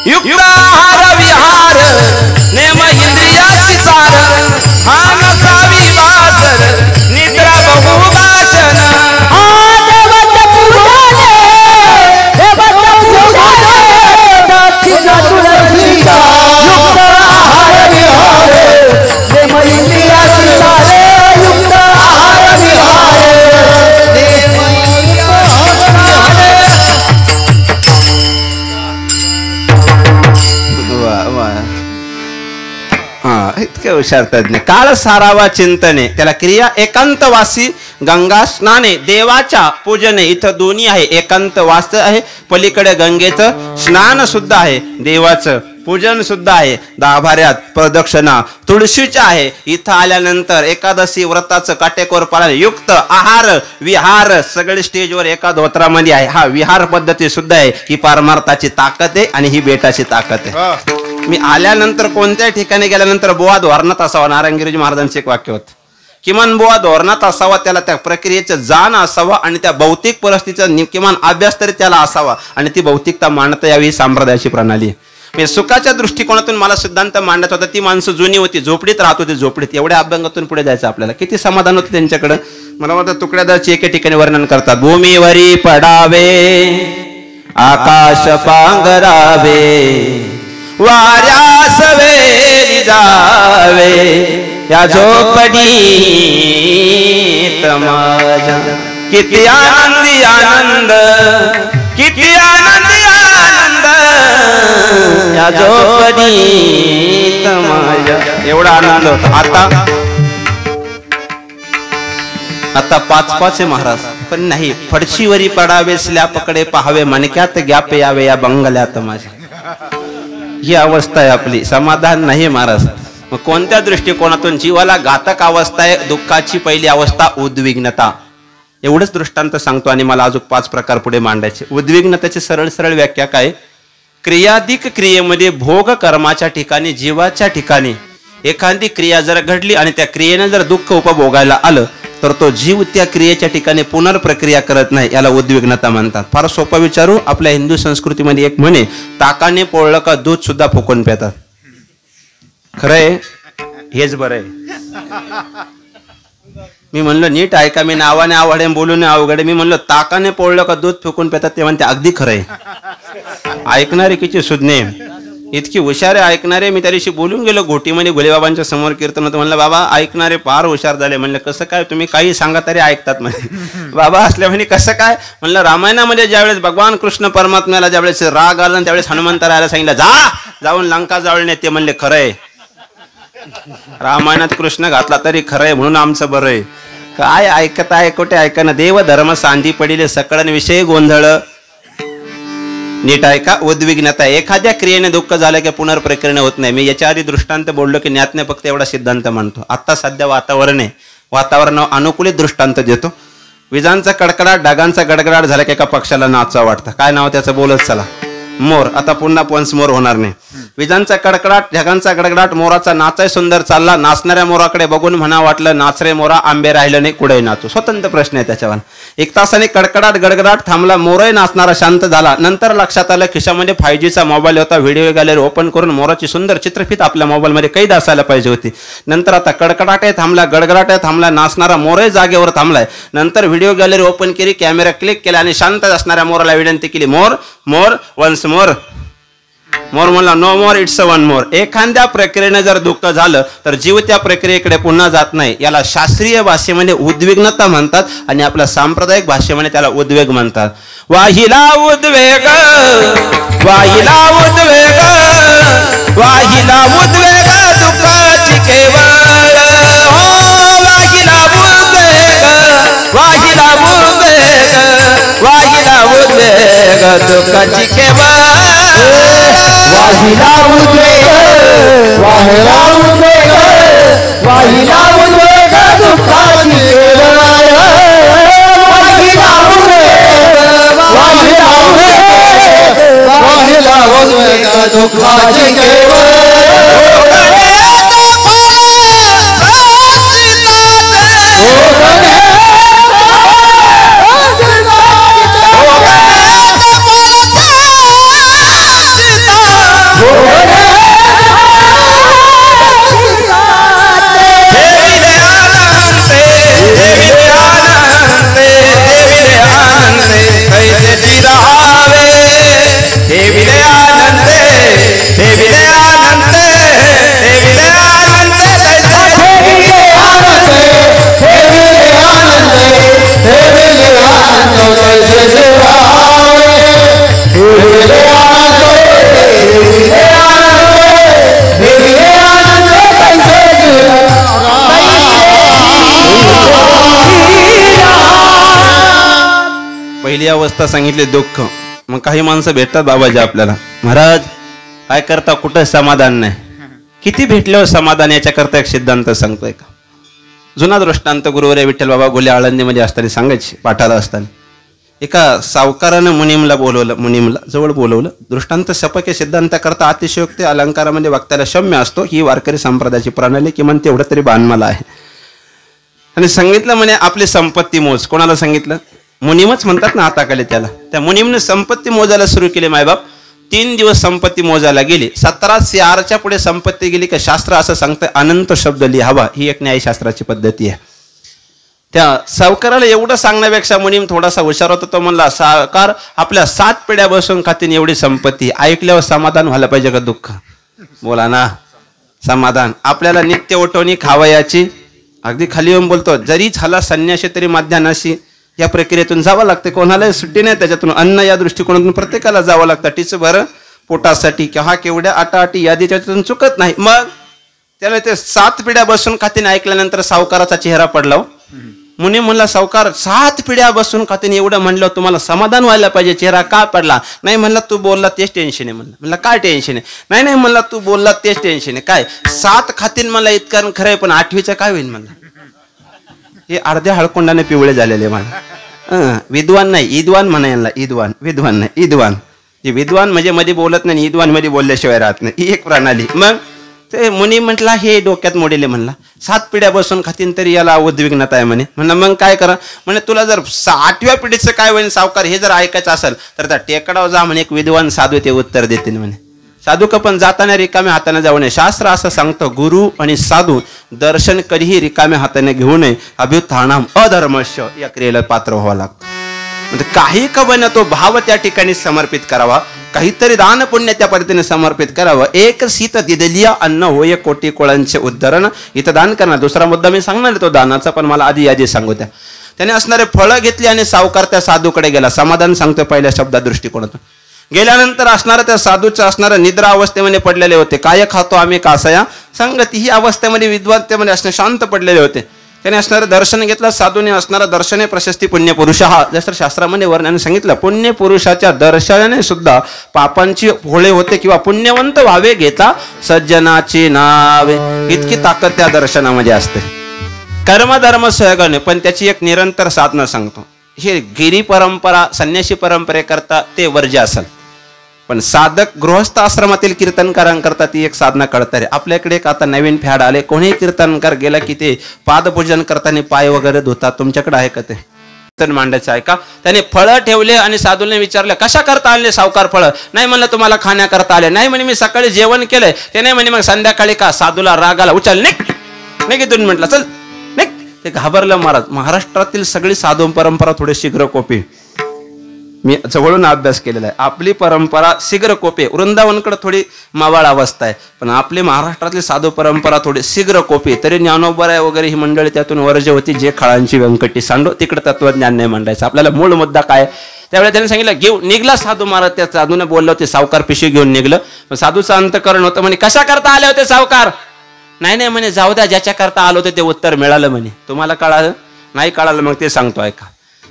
Speaker 3: युक्त आहार विहार नेम इंद्रियाची चार, हा नसावी वासर निद्रा बहुभाषण.
Speaker 2: देवाच्या पूजने दक्षिणा तुळशीच्या, युक्त आहार विहार नेम इंद्रियाची चार, युक्त आहार विहार नेम
Speaker 3: इतके हुशार तज्ञ. काळ सारावा चिंतने, त्याला क्रिया एकांतवासी गंगा स्नाने, देवाच्या पूजने. इथं दोन्ही आहे, एकांतवास आहे, पलीकडे गंगेचं स्नान सुद्धा आहे, देवाचं पूजन सुद्धा आहे, दाभाऱ्यात प्रदक्षिणा तुळशीच्या आहे. इथं आल्यानंतर एकादशी व्रताचं काटेकोर पालन, युक्त आहार विहार सगळे स्टेजवर एका धोत्रामध्ये आहे. हा विहार पद्धती सुद्धा आहे. ही पारमार्थाची ताकद आहे आणि ही बेटाची ताकद आहे. मी आल्यानंतर कोणत्याही ठिकाणी गेल्यानंतर बुवा धोरणात असावा. नारायणगिरीजी महाराजांचे एक वाक्य होतं, किमान बुवा धोरणात असावा, त्याला त्या प्रक्रियेचं जाण असावा आणि त्या भौतिक परिस्थितीचा किमान अभ्यास तरी त्याला असावा आणि ती भौतिकता मांडता यावी. सांप्रदायाची प्रणाली म्हणजे सुखाच्या दृष्टिकोनातून मला सिद्धांत मांडत होता. ती माणसं जुनी होती, झोपडीत राहत होती, झोपडीत. एवढ्या अभ्यंगातून पुढे जायचं आपल्याला. किती समाधान होतं त्यांच्याकडं. मला वाटतं तुकड्यादाची एके ठिकाणी वर्णन करतात, भूमीवरी पडावे आकाश पांघरावे, वाऱ्यास वेली जावे या झोपडीत माझ्या. किती आनंदी आनंद, किती आनंदी आनंद या झोपडीत माझ्या. एवढा आनंद होता. आता 5-5 आहे महाराज, पण नाही. फडशीवरी पडावे स्लॅपकडे पाहावे, मणक्यात गॅप यावे या बंगल्यात माझ्या. ही अवस्था आहे आपली. समाधान नाही महाराज. मग कोणत्या दृष्टिकोनातून? जीवाला घातक अवस्था आहे दुःखाची. पहिली अवस्था उद्विग्नता. एवढंच दृष्टांत सांगतो आणि मला अजून 5 प्रकार पुढे मांडायचे. उद्विग्नतेची सरळ सरळ व्याख्या काय? क्रियाधिक क्रियेमध्ये भोग कर्माच्या ठिकाणी, जीवाच्या ठिकाणी एखादी क्रिया जर घडली आणि त्या क्रियेने जर दुःख उपभोगायला आलं तर तो जीव त्या क्रियेच्या ठिकाणी पुनर्प्रक्रिया करत नाही. याला उद्विग्नता म्हणतात. फार सोपा विचारू. आपल्या हिंदू संस्कृतीमध्ये एक म्हणे, ताकाने पोळलं का दूध सुद्धा फुकून पितात. खरंय? हेच बरं आहे. मी म्हणलं नीट ऐका, मी नावाने आवडे बोलून अवघडे. मी म्हणलं ताकाने पोळलं का दूध फेकून पेतात ते म्हणते अगदी खरं आहे. ऐकणारे किती सुज्ञे, इतकी हुशार आहे ऐकणारे. मी त्या दिवशी बोलून गेलो घोटीमध्ये घोलेबाबांच्या समोर कीर्तन होतं. म्हणलं बाबा ऐकणारे फार हुशार झाले. म्हणलं कसं काय, तुम्ही काही सांगा तरी ऐकतात म्हणे. बाबा असल्या म्हणे कसं काय. म्हणलं रामायणामध्ये ज्यावेळेस भगवान कृष्ण परमात्म्याला ज्यावेळेस राग आला त्यावेळेस हनुमंतरायाला सांगितलं जाऊन लंका जाळणे, ते म्हणले खरं आहे. रामायणात कृष्ण घातला तरी खरं आहे म्हणून आमचं बरं आहे. काय ऐकत आहे कुठे ऐकणं. देव धर्म सांधी पडिले सकळन विषय गोंधळ. नीट ऐका. उद्विग्नता, एखाद्या क्रियेने दुःख झालं की पुनर्प्रक्रिया होत नाही. मी याच्या आधी दृष्टांत बोललो की ज्ञातने फक्त एवढा सिद्धांत मानतो. आता सध्या वातावरण आहे, वातावरण अनुकूलित दृष्टांत देतो. विजांचा कडकडाट ढगांचा गडगडाट झाला की एका पक्षाला नाचावं वाटतं. काय नाव त्याचं बोलत चला, मोर. आता पुन्हा पंच मोर होणार नाही. विजांचा कडकडाट ढगांचा गडगडाट, मोराचा नाचाय सुंदर चालला. नाचणाऱ्या मोराकडे बघून म्हणा वाटलं नाच रे मोरा, आंबे राहिलं नाही कुठे नाचू. स्वतंत्र प्रश्न आहे त्याच्यावर. एक तासाने कडकडाट गडगडाट थांबला. मोरही नाचणारा शांत झाला. नंतर लक्षात आलं खिशामध्ये 5Gचा मोबाईल होता. व्हिडिओ गॅलरी ओपन करून मोराची सुंदर चित्रफित आपल्या मोबाईलमध्ये कैद असायला पाहिजे होती. नंतर आता कडकडाटही थांबला, गडगडाटही थांबला, नाचणारा मोरही जागेवर थांबलाय. नंतर व्हिडिओ गॅलरी ओपन केली, कॅमेरा क्लिक केला आणि शांत असणाऱ्या मोराला विनंती केली, मोर मोर वन्स मोर. मोर म्हणला no more, it's one more. एखाद्या प्रक्रियेने जर दुःख झालं तर जीव त्या प्रक्रियेकडे पुन्हा जात नाही. याला शास्त्रीय भाषेमध्ये उद्विग्नता म्हणतात आणि आपल्या सांप्रदायिक भाषेमध्ये त्याला उद्वेग म्हणतात. वाहिला उद्वेग, वाहिला उद्वेग, वाहिला उद्वेग दुःखाची केवळ. वाहिला उद्वेग, वाहिला उद्वेग, वाहिला उद्वेग दुःखाची केवळ.
Speaker 2: वाहिला उद्वेग, वाहिला उद्वेग, वाहिला उद्वेग दुःखाची केवळ. वाहिला उद्वेग, वाहिला उद्वेग, वाहिला उद्वेग दुःखाची केवळ.
Speaker 3: पहिली अवस्था सांगितली दुःख. मग काही माणसं भेटतात बाबाजी आपल्याला, महाराज काय करता, कुठं समाधान नाही. किती भेटल्यावर समाधान, याच्याकरता एक सिद्धांत सांगतोय का. जुना दृष्टांत गुरुवर्य विठ्ठल बाबा घोले आळंदीमध्ये असताना सांगायचे, पाठाला असताना. एका सावकारानं मुनीमला बोलवलं, मुनीमला जवळ बोलवलं. दृष्टांत सपके सिद्धांत करता अतिशयोक्ती अलंकारामध्ये वक्त्याला शम्य असतो. ही वारकरी संप्रदायाची प्रणाली, किमान तेवढं तरी बाणमाला आहे. आणि सांगितलं म्हणे आपली संपत्ती मोज. कोणाला सांगितलं, मुनीमच म्हणतात ना हाताखाली त्याला. त्या मुनीमने संपत्ती मोजायला सुरू केली. मायबाप 3 दिवस संपत्ती मोजायला गेली. 17 पुढे संपत्ती गेली का शास्त्र असं सांगतं अनंत शब्द लिहावा. ही एक न्यायशास्त्राची पद्धती आहे. त्या सावकाराला एवढं सांगण्यापेक्षा मुनीम थोडासा हुशार होता. तो म्हणला, सावकार आपल्या 7 पिढ्या बसून खातीन एवढी संपत्ती, ऐकल्यावर समाधान व्हायला पाहिजे का दुःख. बोला ना, समाधान. आपल्याला नित्य उठवणी खावयाची. अगदी खाली येऊन बोलतो, जरी झाला संन्यासी तरी माध्यानाशी. या प्रक्रियेतून जावं लागते. कोणालाही सुट्टी नाही त्याच्यातून. अन्न या दृष्टिकोनातून प्रत्येकाला जावं लागतं. टीचं बरं पोटासाठी किंवा हा केवढ्या आटाआटी यादी त्याच्यातून चुकत नाही. मग त्याला ते 7 पिढ्या बसून खातीन ऐकल्यानंतर सावकाराचा चेहरा पडला. मुनी म्हणला, सावकार 7 पिढ्या बसून खातीन एवढं म्हणलं, तुम्हाला समाधान व्हायला पाहिजे, चेहरा का पडला. नाही म्हणला, तू बोलला तेच टेन्शन आहे. म्हणलं काय टेन्शन आहे. नाही म्हणला, तू बोलला तेच टेन्शन आहे. काय 7 खातीन मला इतकं खरं आहे, पण 8वीचं काय होईल म्हणलं. हे अर्ध्या हळकोंडाने पिवळे झालेले मला. विद्वान नाही, ईदवान म्हणा यांना. ईदवान, विद्वान नाही, ईदवान. जे विद्वान म्हणजे मध्ये बोलत नाही, ईदवान मध्ये बोलल्याशिवाय राहत नाही. ही एक प्रणाली. मग ते मुनी म्हटला, हे डोक्यात मोडेले. म्हणला 7 पिढ्या बसून खातीन तरी याला उद्विग्नता आहे म्हणे. म्हणलं मग काय करा. म्हणे तुला जर 8व्या पिढीचं काय होईल सावकार हे जर ऐकायचं असेल तर त्या टेकडावर जा म्हणे, एक विद्वान साधू ते उत्तर देतील म्हणे. साधुक पण जाताना रिकाम्या हाताने जाऊ नये. शास्त्र असं सांगतं, गुरु आणि साधू दर्शन कधीही रिकाम्या हाताने घेऊ नये. अभ्युत्थानम अधर्मस्य या क्रियेला पात्र व्हावं लागतं. म्हणजे काही का बना तो भाव त्या ठिकाणी समर्पित करावा, काहीतरी दान पुण्य त्या पद्धतीने समर्पित करावं. एक शीत दिदलिया अन्न होय कोटी कोळांचे उद्धरण. इथं दान करणार. दुसरा मुद्दा मी सांगणार तो दानाचा, पण मला आधी यादी सांगू द्या. त्याने असणारे फळं घेतली आणि सावकार त्या साधूकडे गेला. समाधान सांगतोय पहिल्या शब्दा दृष्टिकोनातून. गेल्यानंतर असणारं त्या साधूचं असणारं निद्रा अवस्थेमध्ये पडलेले होते. काय खातो आम्ही कासया संगती ही अवस्थेमध्ये विद्वत्तेमध्ये असणे शांत पडलेले होते. त्याने असणारं दर्शन घेतलं. साधूने असणारं दर्शने प्रशस्ती पुण्यपुरुष हा जसं शास्त्रामध्ये वर्णन सांगितलं. पुण्यपुरुषाच्या दर्शनाने सुद्धा पापांची होळे होते किंवा पुण्यवंत व्हावे घेता सज्जनाची नावे. इतकी ताकद त्या दर्शनामध्ये असते. कर्मधर्म सहगणे, पण त्याची एक निरंतर साधना सांगतो. हे गिरी परंपरा संन्यासी परंपरेकरता ते वर्ज्य असेल, पण साधक गृहस्थ आश्रमातील कीर्तनकारांकरता ती एक साधना कळत आहे. आपल्याकडे एक आता नवीन फॅड आले. कोणी कीर्तनकार गेला की ते पादपूजन करताना पाय वगैरे धुतात. तुमच्याकडे आहे का ते कीर्तन मांडायचं आहे का? त्याने फळं ठेवले आणि साधूने विचारले कशा करता आणले सावकार फळं? नाही म्हणलं तुम्हाला खाण्याकरता आले. नाही म्हणे मी सकाळी जेवण केलंय. ते नाही म्हणे मग संध्याकाळी का? साधूला राग आला. उचल निघ इथून म्हटलं चल निघ. ते घाबरलं महाराज. महाराष्ट्रातील सगळी साधू परंपरा थोडी शीघ्रकोपी. मी जवळून अभ्यास केलेला आहे. आपली परंपरा शीघ्रकोपी. वृंदावनकडे थोडी मावाळ अवस्था आहे, पण आपली महाराष्ट्रातली साधू परंपरा थोडी शीघ्रकोपी. तरी ज्ञानोबराय वगैरे ही मंडळी त्यातून वर्ज होती. जे खळांची व्यंकटी सांडो तिकडे तत्वज्ञान नाही मांडायचं. आपल्याला मूळ मुद्दा काय? त्यावेळेला त्याने सांगितलं घेऊन निघला साधू महाराज. त्या साधूने बोललं होते सावकार पिशवी घेऊन निघलं. साधूचं अंतकरण होतं. म्हणे कशा करता आले होते सावकार? नाही म्हणे जाऊ द्या, ज्याच्या करता आलो होते ते उत्तर मिळालं म्हणे. तुम्हाला कळालं? नाही कळालं मग ते सांगतो ऐका.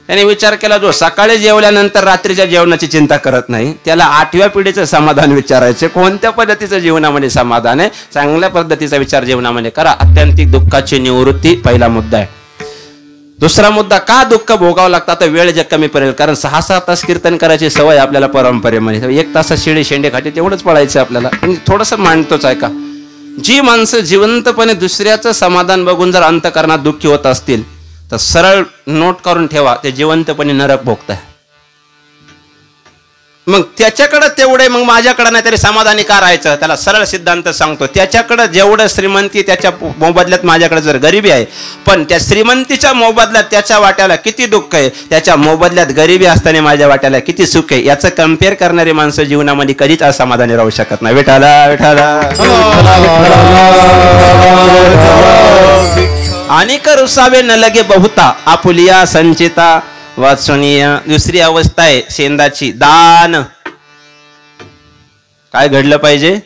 Speaker 3: त्याने विचार केला, जो सकाळी जेवल्यानंतर रात्रीच्या जेवणाची चिंता करत नाही त्याला 8व्या पिढीचं समाधान विचारायचे. कोणत्या पद्धतीचं जीवनामध्ये समाधान आहे? चांगल्या पद्धतीचा विचार जीवनामध्ये करा. आत्यंतिक दुःखाची निवृत्ती पहिला मुद्दा आहे. दुसरा मुद्दा, का दुःख भोगावं लागतं? आता वेळ जे कमी पडेल, कारण 6-6 तास कीर्तन करायची सवय आपल्याला परंपरेमध्ये. 1 तासात शिडी शेंडे खाते तेवढंच पळायचं आपल्याला. पण थोडंसं मांडतोच ऐका. जी माणसं जिवंतपणे दुसऱ्याचं समाधान बघून जर अंतकरणात दुःखी होत असतील तर सरळ नोट करून ठेवा, ते जिवंतपणे नरक भोगताय. मग त्याच्याकडे तेवढे, मग माझ्याकडे नाही तरी समाधानी का राहायचं? त्याला सरळ सिद्धांत सांगतो. त्याच्याकडे जेवढं श्रीमंती त्याच्या मोबदल्यात माझ्याकडे जर गरिबी आहे, पण त्या श्रीमंतीच्या मोबदल्यात त्याच्या वाट्याला किती दुःख आहे, त्याच्या मोबदल्यात गरिबी असताना माझ्या वाट्याला किती सुख आहे, याचं कम्पेअर करणारी माणसं जीवनामध्ये कधीच असमाधानी राहू शकत नाही. विठाला विठाला आणि रुसावे न लगे बहुता आपुलिया संचिता वाचनीय. दुसरी अवस्था आहे शेंदाची, दान. काय घडलं पाहिजे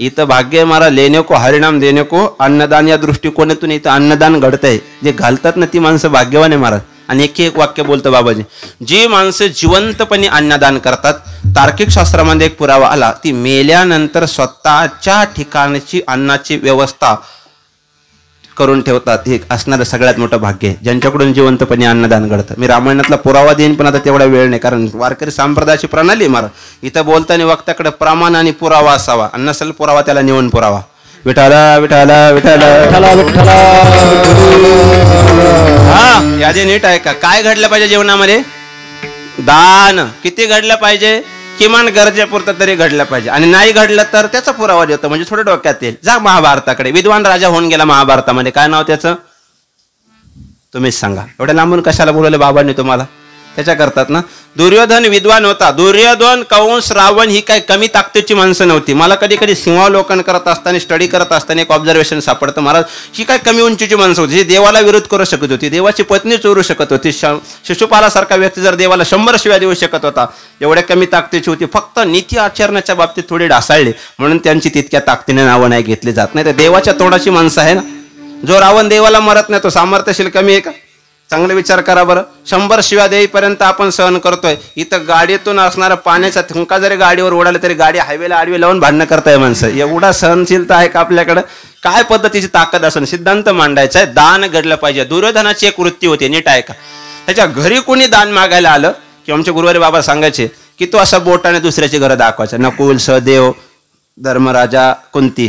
Speaker 3: इथं? भाग्य मारा लेने को हरिनाम देने को अन्नदान या दृष्टिकोनातून इथं अन्नदान घडतंय. जे घालतात ना ती माणसं भाग्यवान आहे महाराज. आणि एक वाक्य बोलतं बाबाजी, जी माणसं जिवंतपणे अन्नदान करतात, तार्किक शास्त्रामध्ये एक पुरावा आला, ती मेल्यानंतर स्वतःच्या ठिकाणची अन्नाची व्यवस्था करून ठेवतात. हे असणारं सगळ्यात मोठं भाग्य आहे ज्यांच्याकडून जिवंतपणे अन्नदान घडतं. मी रामायणातला पुरावा देईन, पण आता तेवढा वेळ नाही, कारण वारकरी संप्रदायाची प्रणाली मार. इथं बोलताना वक्त्याकडे प्रमाण आणि पुरावा असावा. नसेल पुरावा त्याला नेऊन पुरावा. विठाला विठाला विठाला हा यादी नीट आहे का? काय घडलं पाहिजे जीवनामध्ये? दान. किती घडलं पाहिजे? किमान गरजेपुरतं तरी घडलं पाहिजे. आणि नाही घडलं तर त्याचा पुरावा देतो, म्हणजे थोडं डोक्यात येईल. जा महाभारताकडे. विद्वान राजा होऊन गेला महाभारतामध्ये. काय नाव त्याचं? तुम्हीच सांगा. एवढ्या लांबून कशाला बोलवले बाबांनी तुम्हाला? त्याच्या करतात ना. दुर्योधन विद्वान होता. दुर्योधन, कंस, रावण ही काही कमी ताकदीची माणसं नव्हती. मला कधी कधी सिंहावलोकन करत असताना, स्टडी करत असताना एक ऑब्झर्वेशन सापडतं महाराज, ही काय कमी उंचीची माणसं होती जी देवाला विरोध करू शकत होती, देवाची पत्नी चोरू शकत होती. शिशुपालासारखा व्यक्ती जर देवाला 100 शिव्या देऊ शकत होता, एवढ्या कमी ताकदीची होती. फक्त नीती आचरणाच्या बाबतीत थोडी ढासळली म्हणून त्यांची तितक्या ताकदीने नावं नाही घेतली जात. नाही तर देवाच्या तोडाची माणसं आहे ना. जो रावण देवाला मरत नाही तो सामर्थ्यशील कमी आहे का? चांगले विचार करा बरं. 100 शिव्या देईपर्यंत आपण सहन करतोय. इथं गाडीतून असणारा पाण्याचा थुंका जरी गाडीवर उडाला तरी गाडी हायवेला आडवी लावून भांडणं करताय माणसं. एवढा सहनशीलता आहे का आपल्याकडं? काय पद्धतीची ताकद असून सिद्धांत मांडायचा आहे. दान घडलं पाहिजे. दुर्योधनाची एक वृत्ती होती, नीट आहे का? त्याच्या घरी कोणी दान मागायला आलं की आमचे गुरुवारी बाबा सांगायचे की तो असा बोटाने दुसऱ्याची घरं दाखवायचा. नकुल, सहदेव, धर्मराजा, कुंती,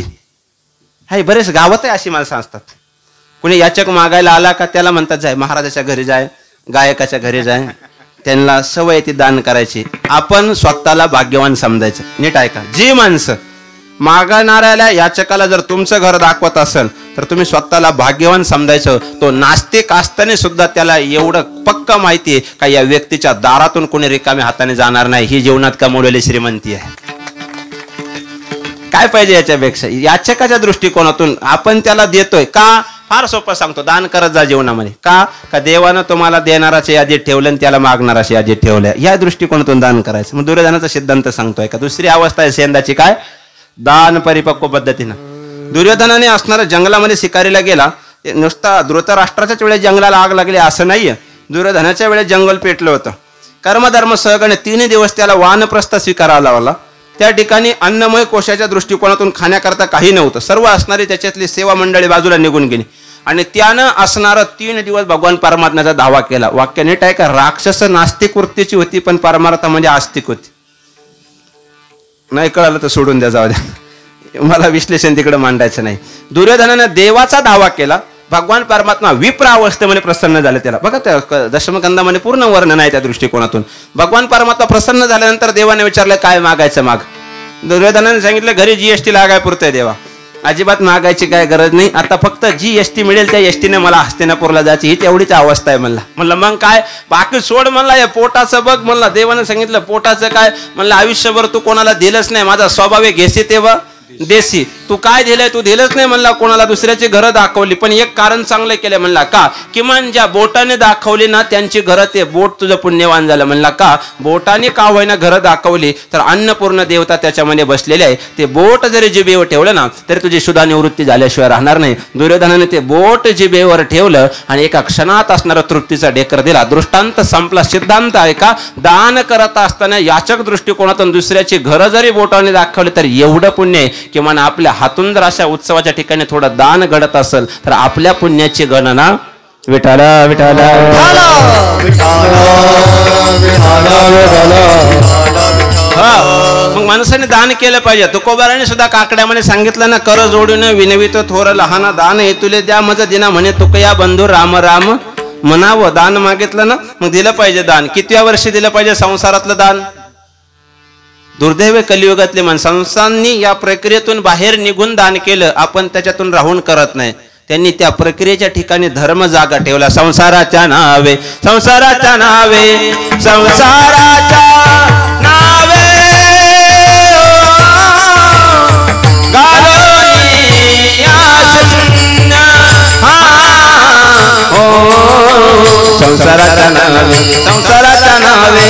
Speaker 3: हाय बरेच गावात आहे अशी माणसं असतात. कुणी याचक मागायला आला का त्याला म्हणतात जाय महाराजाच्या घरी जाय, गायकाच्या घरी जाय, त्यांना सवय ती दान करायची. आपण स्वतःला भाग्यवान समजायचं. नीट ऐका, जी माणसं मागणाऱ्याला याचकाला जर तुमचं घर दाखवत असेल तर तुम्ही स्वतःला भाग्यवान समजायचं. तो नास्तिक असताना सुद्धा त्याला एवढं पक्का माहिती आहे का या व्यक्तीच्या दारातून कोणी रिकाम्या हाताने जाणार नाही. ही जीवनात कमवलेली श्रीमंती आहे. काय पाहिजे याच्यापेक्षा? याचकाच्या दृष्टिकोनातून आपण त्याला देतोय का? फार सोपं सांगतो, दान करत जा जीवनामध्ये. का देवानं तुम्हाला देणाराच्या यादीत ठेवलं आणि त्याला मागणाराच्या यादीत ठेवलं. या दृष्टिकोनातून दान करायचं. मग दुर्योधनाचा सिद्धांत सांगतोय का? दुसरी अवस्था आहे सेंदाची, काय? दान परिपक्व पद्धतीनं. दुर्योधनाने असणारा जंगलामध्ये शिकारीला गेला. नुसता धृतराष्ट्राच्याच वेळेस जंगलाला आग लागली असं नाहीये. दुर्योधनाच्या वेळेस जंगल पेटलं होतं. कर्मधर्म सहगणे 3 दिवस त्याला वानप्रस्थ स्वीकारावा लागला. त्या ठिकाणी अन्नमय कोशाच्या दृष्टिकोनातून खाण्याकरता काही नव्हतं. सर्व असणारी त्याच्यातली सेवा मंडळी बाजूला निघून गेली आणि त्यानं असणारं 3 दिवस भगवान परमात्म्याचा धावा केला. वाक्य नीट आहे का? राक्षस नास्तिक वृत्तीची होती पण परमार्थ म्हणजे आस्तिक होती. नाही कळालं तर सोडून द्या, जाऊ द्या, मला विश्लेषण तिकडे मांडायचं नाही. दुर्योधनानं देवाचा धावा केला. भगवान परमात्मा विप्र अवस्थेमध्ये प्रसन्न झाले त्याला. बघा त्या दशमकंदामध्ये पूर्ण वर्णन आहे त्या दृष्टिकोनातून. भगवान परमात्मा प्रसन्न झाल्यानंतर देवाने विचारलं काय मागायचं माग. दुर्योधनाने सांगितलं घरी जीएसटी लागाय पुरतंय देवा, अजिबात मागायची काय गरज नाही. आता फक्त जीएसटी मिळेल त्या एसटीने मला हस्तिनापूरला जायची, ही तेवढीच अवस्था आहे म्हणला. म्हणलं मग काय बाकी सोड म्हणला, या पोटाचं बघ म्हणला. देवाने सांगितलं पोटाचं काय? म्हणलं आयुष्यभर तू कोणाला दिलंच नाही, माझा स्वभाव आहे घेसी तेव्हा देसी. तू काय दिलंय? तू दिलंच नाही म्हणला कोणाला. दुसऱ्याची घरं दाखवली पण एक कारण चांगलं केलं म्हणला. का? किमान ज्या बोटाने दाखवली ना त्यांची घरं, ते बोट तुझं पुण्यवान झालं म्हणला. का? बोटाने का होईना घरं दाखवली तर अन्नपूर्ण देवता त्याच्यामध्ये बसलेले आहे. ते बोट जरी जिभेवर ठेवलं ना तरी तुझी सुद्धा निवृत्ती झाल्याशिवाय राहणार नाही. दुर्योधनाने ते बोट जिभेवर ठेवलं आणि एका क्षणात असणारा तृप्तीचा डेकर दिला. दृष्टांत संपला. सिद्धांत आहे का? दान करत असताना याचक दृष्टिकोनातून दुसऱ्याची घरं जरी बोटाने दाखवली तर एवढं पुण्य आहे. किंवा आपल्या हातून जर अशा उत्सवाच्या ठिकाणी थोडं दान घडत असेल तर आपल्या पुण्याची गणना विठाला विठाला मग माणसाने दान केलं पाहिजे. तुकोबाराने सुद्धा काकड्यामध्ये सांगितलं ना, कर जोडून विनवितो थोर लहाना दान हे तुले द्या मज दिना म्हणे तुकया बंधू राम राम म्हणावं. दान मागितलं ना मग दिलं पाहिजे दान. कितव्या वर्षी दिलं पाहिजे संसारातलं दान? दुर्दैव कलियुगातले माणसांनी या प्रक्रियेतून बाहेर निघून दान केलं. आपण त्याच्यातून राहून करत नाही. त्यांनी त्या प्रक्रियेच्या ठिकाणी धर्म जागा ठेवला. संसाराच्या नावे संसाराच्या नावे संसाराच्या नावे संसाराच्या नावे संसाराच्या नावे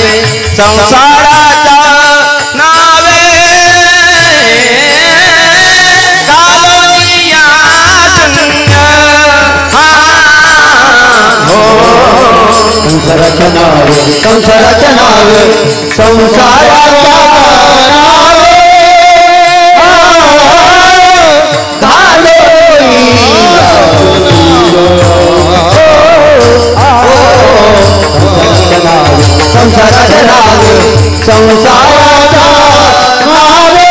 Speaker 3: संसाराच्या नावे गालोनिया
Speaker 2: संसाराच्या नावे संसाराच्या नावे संसाराच्या नावे संसाराच्या नावे संसाराच्या नावे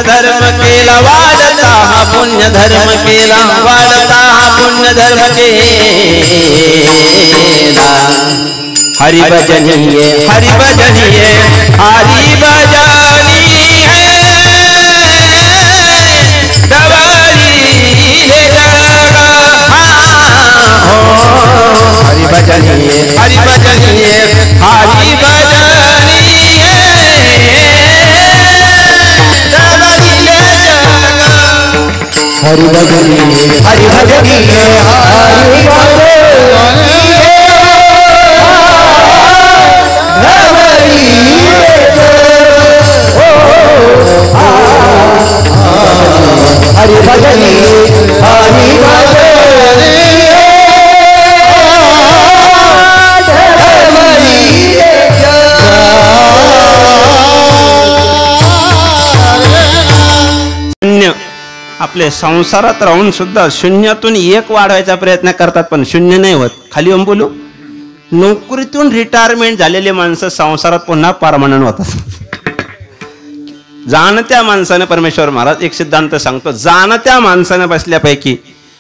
Speaker 3: धर्म केला वाढता हा पुण्य धर्म केला वाढता हा पुण्य धर्म केला. हरि भजनिये हरि भजनिये हरि भजनी है दवारी है जगा हरि भजनिये हरि भजनिये हरि भजनी है
Speaker 2: हरि भजनी हरि भजनी हरि भजनी
Speaker 3: आपले संसारात राहून सुद्धा शून्यातून एक वाढवायचा प्रयत्न करतात, पण शून्य नाही होत. खाली येऊन बोलू, नोकरीतून रिटायरमेंट झालेली माणसं संसारात पुन्हा परमनंट होतात. जाणत्या माणसाने, परमेश्वर महाराज एक सिद्धांत सांगतो, जाणत्या माणसाने बसल्यापैकी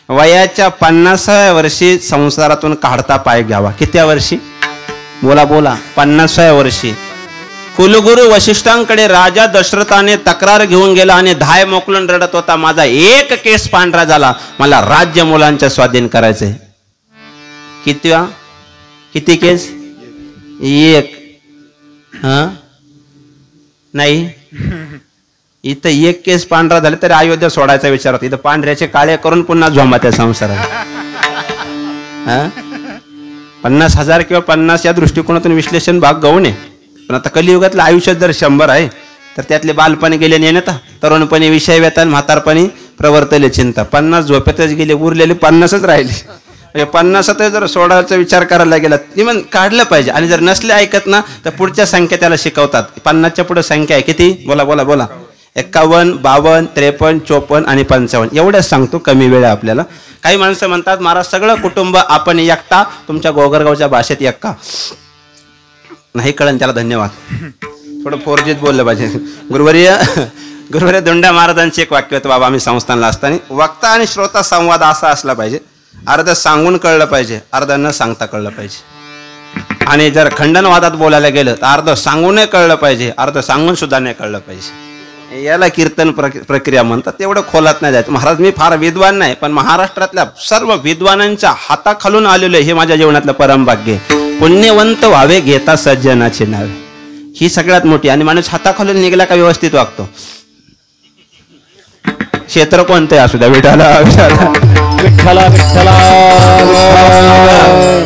Speaker 3: वयाच्या 50व्या वर्षी संसारातून काढता पाय घ्यावा. कित्या वर्षी? बोला बोला. 50व्या वर्षी. कुलगुरू वशिष्ठांकडे राजा दशरथाने तक्रार घेऊन गेला आणि धाय मोकलून रडत होता, माझा एक केस पांढरा झाला, मला राज्य मुलांच्या स्वाधीन करायचंय. किती केस? एक. हा नाही, इथं एक केस पांढरा झाले तरी अयोध्या सोडायचा विचार होता. इथं पांढऱ्याचे काळे करून पुन्हा झोमा त्या संसारात. 50,000 किंवा 50 या दृष्टिकोनातून विश्लेषण भाग गौण आहे. पण आता कलियुगातलं आयुष्य जर 100 आहे तर त्यातले बालपणी गेले नेता, तरुणपणी विषय व्यता, म्हातारपणी प्रवर्तले चिंता. 50 झोपेतच गेले, उरलेले 50च राहिले. म्हणजे 50 जर सोडायचा विचार करायला गेला किमान काढलं पाहिजे. आणि जर नसले ऐकत ना तर पुढच्या संख्या त्याला शिकवतात. 50च्या पुढे संख्या आहे किती? बोला बोला बोला. 51, 52, 53, 54 आणि 55 एवढ्याच सांगतो, कमी वेळ आहे आपल्याला. काही माणसं म्हणतात महाराज सगळं कुटुंब आपण एकटा, तुमच्या गोगरगावच्या भाषेत एक्का. नाही कळण त्याला धन्यवाद. थोडं फोरजीत बोललं पाहिजे. गुरुवर्य दोंड्या महाराजांचे एक वाक्य होतं बाबा आम्ही संस्थानला असताना, वक्ता आणि श्रोता संवाद असा असला पाहिजे, अर्ध सांगून कळलं पाहिजे, अर्ध न सांगता कळलं पाहिजे. आणि जर खंडनवादात बोलायला गेलं तर अर्ध सांगूनही कळलं पाहिजे, अर्ध सांगून सुद्धा नाही कळलं पाहिजे. याला कीर्तन प्रक्रिया म्हणतात. तेवढं खोलात नाही जायचं. महाराज मी फार विद्वान नाही, पण महाराष्ट्रातल्या सर्व विद्वानांच्या हाताखालून आलेलं हे माझ्या जीवनातलं परम भाग्य. पुण्यवंत व्हावे घेता सज्जनाचे नावे, ही सगळ्यात मोठी. आणि माणूस हाताखालून निघाला का व्यवस्थित वागतो. क्षेत्र कोणतं असू द्या, विठाला विठ्ठला विठ्ठला.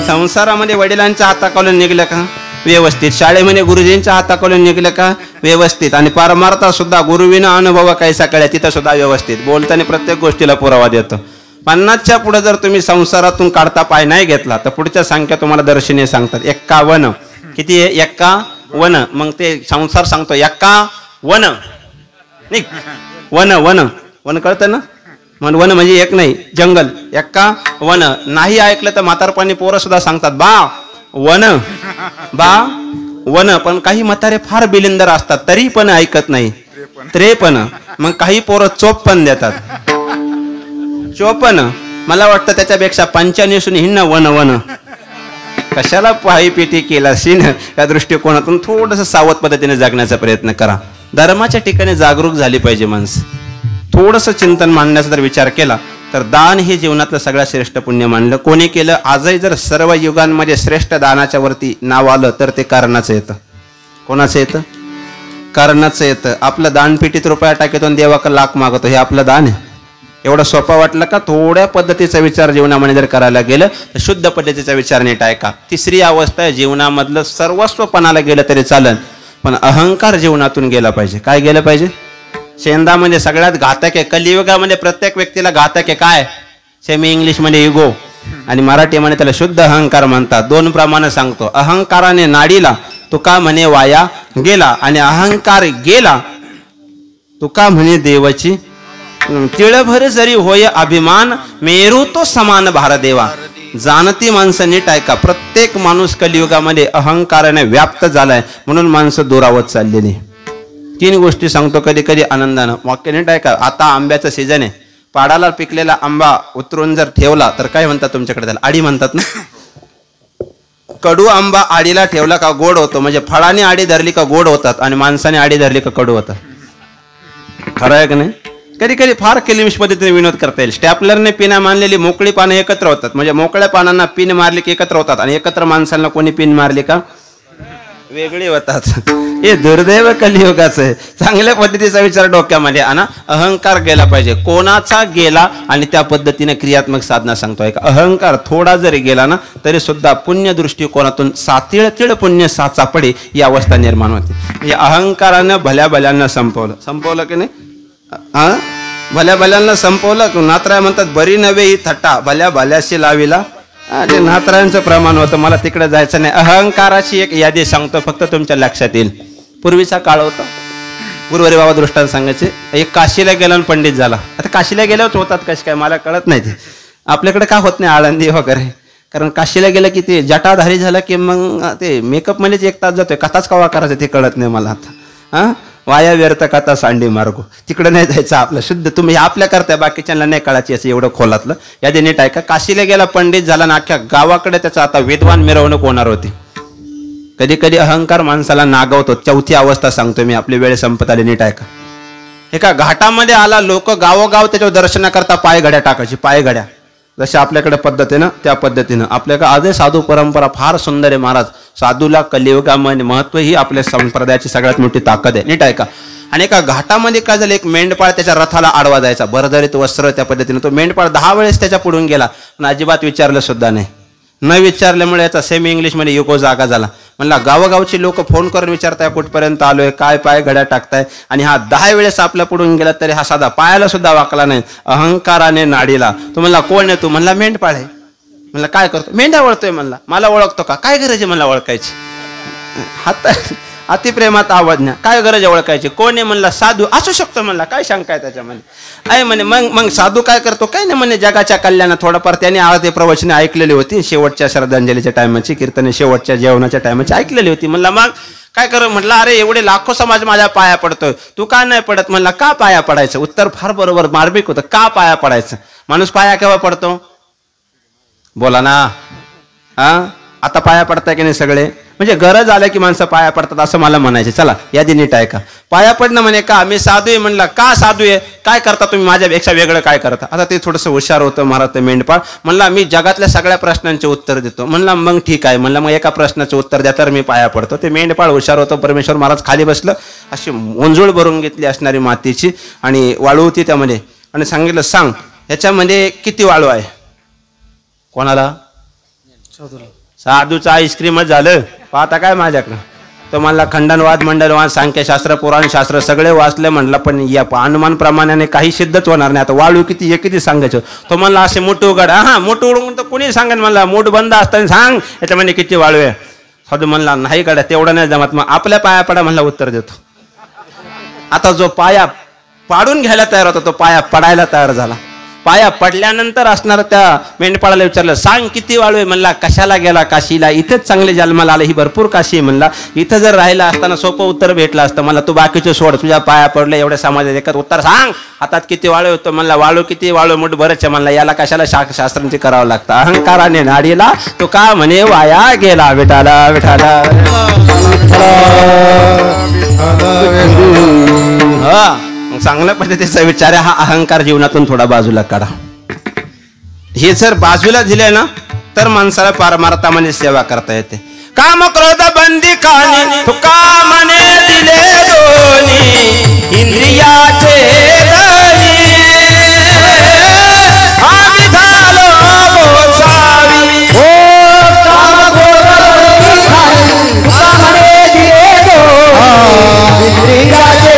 Speaker 3: संसारामध्ये वडिलांच्या हाताखालून निघलं का व्यवस्थित, शाळेमध्ये गुरुजींच्या हाताखालून निघलं का व्यवस्थित, आणि परमार्थ सुद्धा गुरुविना अनुभव कैसा कळ्या तिथं सुद्धा व्यवस्थित. बोलताना प्रत्येक गोष्टीला पुरावा देतो. 50च्या पुढे जर तुम्ही संसारातून काढता पाय नाही घेतला तर पुढच्या संख्या तुम्हाला दर्शनीय सांगतात. 51. किती आहे? 51. मग ते संसार सांगतो 51. वन वन वन कळतं ना. म्हण वन म्हणजे एक नाही, जंगल. 51. नाही ऐकलं तर म्हातारपणी पोरं सुद्धा सांगतात बा वन, बा वन. पण काही म्हातारे फार बिलिंदर असतात तरी पण ऐकत नाही. 53. मग काही पोरं चोप पण देतात. 54. मला वाटतं त्याच्यापेक्षा 95 हिंना वन वन. कशाला पायी पिटी केला सीन. या दृष्टिकोनातून थोडंसं सावध पद्धतीने जगण्याचा प्रयत्न करा. धर्माच्या ठिकाणी जागरूक झाली पाहिजे माणसं. थोडंसं चिंतन मांडण्याचा जर विचार केला तर दान हे जीवनातलं सगळ्यात श्रेष्ठ पुण्य मानलं. कोणी केलं? आजही जर सर्व युगांमध्ये श्रेष्ठ दानाच्या वरती नाव आलं तर ते कर्णाचं येतं. कोणाचं येतं? कर्णाचं येतं. आपलं दानपेटीत रुपया टाकीतो आणि देवाक लाख मागतो, हे आपलं दान आहे. एवढं सोपं वाटलं का? थोड्या पद्धतीचा विचार जीवनामध्ये जर करायला गेलं तर शुद्ध पद्धतीचा विचार नीट ऐका. तिसरी अवस्था आहे जीवनामधलं सर्वस्वपणाला गेलं तरी चालेल, पण अहंकार जीवनातून गेला पाहिजे. काय गेलं पाहिजे? शेंदामध्ये सगळ्यात घातक आहे, कलियुगामध्ये प्रत्येक व्यक्तीला घातक आहे. काय? सेमी इंग्लिशमध्ये इगो आणि मराठीमध्ये त्याला शुद्ध अहंकार म्हणतात. 2 प्रमाणे सांगतो. अहंकाराने नाडीला तुका म्हणे वाया गेला, आणि अहंकार गेला तुका म्हणे देवाची तिळभर जरी होय अभिमान, मेरू तो समान भार देवा. जाणती माणसं नीट ऐका. प्रत्येक माणूस कलियुगामध्ये अहंकाराने व्याप्त झालाय, म्हणून माणसं दुरावत चाललेली. 3 गोष्टी सांगतो कधी कधी आनंदानं. वाक्य नीट ऐका. आता आंब्याचं सीझन आहे. पाडाला पिकलेला आंबा उतरून जर ठेवला तर काय म्हणतात तुमच्याकडे? त्याला आडी म्हणतात ना. कडू आंबा आडीला ठेवला का गोड होतो. म्हणजे फळाने आडी धरली का गोड होतात आणि माणसाने आडी धरली का कडू होतात. खरं आहे का नाही? कधी कधी फार केलिमिश पद्धतीने विनोद करता येईल. स्टॅपलरने पिना मारलेली मोकळी पानं एकत्र होतात. म्हणजे मोकळ्या पानांना पिन मारली की एकत्र होतात, आणि एकत्र माणसांना कोणी पिन मारली का वेगळी होतात. हे दुर्दैव कलियुगाचं आहे. चांगल्या पद्धतीचा विचार डोक्यामध्ये आणा. अहंकार गेला पाहिजे. कोणाचा गेला आणि त्या पद्धतीने क्रियात्मक साधना सांगतोय का. अहंकार थोडा जरी गेला ना तरी सुद्धा पुण्य दृष्टिकोनातून सातीळ पुण्य साचापडे ही अवस्था निर्माण होते. या अहंकारानं भल्या भल्यांना संपवलं की नाही. भल्या भल्यांना संपवलं. नातराय म्हणतात बरी नव्हे ही थट्टा, भल्या भल्याशी लाविला. ते नातरायांचं प्रमाण होतं. मला तिकडे जायचं नाही. अहंकाराची एक यादी सांगतो, फक्त तुमच्या लक्षात येईल. पूर्वीचा काळ होता, गुरुवारी बाबा दृष्टांत सांगायचे. एक काशीला गेला आणि पंडित झाला. आता काशीला गेल्यावर होतात कसे काय मला कळत नाही ते. आपल्याकडे का होत नाही आळंदी वगैरे, कारण काशीला गेलं की ते जटाधारी झालं की मग ते मेकअपमध्येच 1 तास जातोय. कथाच कवा करायचं ते कळत नाही मला आता. हां, वाया व्यर्थ कथा सांडी मार्गो, तिकडे नाही जायचं आपलं. शुद्ध तुम्ही आपल्या करताय, बाकीच्यांना नाही कळायची असं एवढं खोलातलं. यादी नीट ऐका. काशीला गेला पंडित झाला ना, अख्ख्या गावाकडे त्याचा आता वेदवान मिरवणूक होणार होती. कधी कधी अहंकार माणसाला नागवतो. 4थी अवस्था सांगतोय मी, आपली वेळ संपत आली. नीट ऐका. एका घाटामध्ये आला, लोक गावोगाव त्याच्यावर दर्शनाकरता पायघड्या टाकायची. पायघड्या जशा आपल्याकडे पद्धत आहे ना त्या पद्धतीनं. आपल्याकडे आजही साधू परंपरा फार सुंदर आहे महाराज. साधूला कलियुगामध्ये महत्व ही आपल्या संप्रदायाची सगळ्यात मोठी ताकद आहे. नीट ऐका. आणि एका घाटामध्ये काय झालं, एक मेंढपाळ त्याच्या रथाला आडवा जायचा, भरदरीत वस्त्र त्या पद्धतीनं. तो मेंढपाळ 10 वेळेस त्याच्या पुढून गेला, पण अजिबात विचारलं सुद्धा नाही. न विचारल्यामुळे याचा सेमी इंग्लिशमध्ये युको जागा झाला. म्हणला गावोगावची लोक फोन करून विचारताय कुठपर्यंत आलोय, काय पाय घड्या टाकताय, आणि हा 10 वेळेस आपल्या पुढून गेला तरी हा साधा पायाला सुद्धा वाकला नाही. अहंकाराने नाडीला. तो म्हणला कोण आहे तू? म्हणला मेंढपाळ आहे. म्हणला काय करतो? मेंढ्या वळतोय. म्हणला मला ओळखतो का? काय गरज आहे मला ओळखायची? हात अतिप्रेमात आवाज. काय गरज आहे ओळखायची? कोण आहे? म्हणला साधू असू शकतो. म्हणला काय शंका आहे त्याच्यामध्ये? आहे म्हणे. मग साधू काय करतो? काय नाही म्हणे, जगाच्या कल्याणात थोडंफार त्याने आळते प्रवचने ऐकलेली होती, शेवटच्या श्रद्धांजलीच्या टायमाची, कीर्तने शेवटच्या जेवणाच्या टायमाची ऐकलेली होती. म्हणला मग काय कर? म्हटलं अरे एवढे लाखो समाज माझ्या पाया पडतोय, तू का नाही पडत? म्हणला का पाया पडायचं? उत्तर फार बरोबर मार्मिक होतं. का पाया पडायचं? माणूस पाया केव्हा पडतो? बोला ना. हा, आता पाया पडताय की नाही सगळे? म्हणजे गरज आल्या की माणसं पाया पडतात असं मला म्हणायचे. चला यादी नीट ऐका. पाया पडणं म्हणे का? मी साधू आहे. म्हणला का साधू आहे? काय करता तुम्ही माझ्यापेक्षा वेगळं काय करता? आता ते थोडंसं हुशार होतं महाराज ते मेंढपाळ. म्हणला मी जगातल्या सगळ्या प्रश्नांचे उत्तर देतो. म्हणला मग ठीक आहे. म्हणला मग एका प्रश्नाचं उत्तर द्या तर मी पाया पडतो. ते मेंढपाळ हुशार होतं. परमेश्वर महाराज खाली बसलं, अशी ओंजूळ भरून घेतली असणारी मातीची आणि वाळू होती त्यामध्ये, आणि सांगितलं सांग ह्याच्यामध्ये किती वाळू आहे? कोणाला? साधूचं आईस्क्रीमच झालं. पाहता काय माझ्याकडं? तो म्हणला खंडनवाद, मंडलवाद, सांख्यशास्त्र, पुराणशास्त्र सगळे वाचले. म्हणला पण या अनुमान प्रमाणाने काही सिद्धच होणार नाही. आता वाळू किती हे किती सांगायचं? तो म्हणला असे मोठं उघड. हा मोठं उघडून तर कोणी सांगेन. म्हणला मोठ बंद असताना सांग याच्यामध्ये किती वाळू आहे. साधू म्हणला नाही गड्या तेवढं नाही जमत. मग आपल्या पाया पडा. म्हणला उत्तर देतो. आता जो पाया पाडून घ्यायला तयार होता तो पाया पडायला तयार झाला. पाया पडल्यानंतर असणार त्या मेंढपाळाला विचारलं सांग किती वाळू आहे? म्हणला कशाला गेला काशीला? इथंच चांगले जन्माला आले, ही भरपूर काशी आहे. म्हणला इथं जर राहिला असताना सोपं उत्तर भेटलं असतं. मला तू बाकीचं सोड, तुझ्या पाया पडले एवढ्या समाजात एकच उत्तर सांग. हातात किती वाळू होतं? म्हणला वाळू किती? वाळू मोठ बरंच आहे. म्हणला याला कशाला शास्त्रांची करावं लागतं? अहंकाराने नाडीला तो का म्हणे वाया गेला. विठाला विठाला. हा, चांगल्या पद्धतीचा विचार आहे. हा अहंकार जीवनातून थोडा बाजूला काढा. हे जर बाजूला दिले ना तर माणसाला पारमार्थामध्ये सेवा करता येते. काम क्रोध बंदी खाणी तुका मने दिले दोन्ही इंद्रियाचे धनी. आम्ही झालो गोसावी.
Speaker 2: काम क्रोध बंदी खाणी तुका मने दिले दोन्ही इंद्रियाचे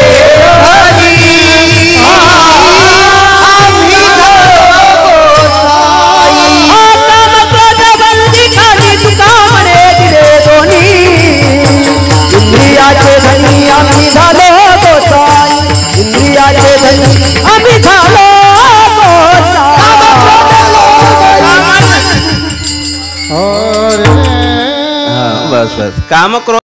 Speaker 3: बस बस. काम क्रोध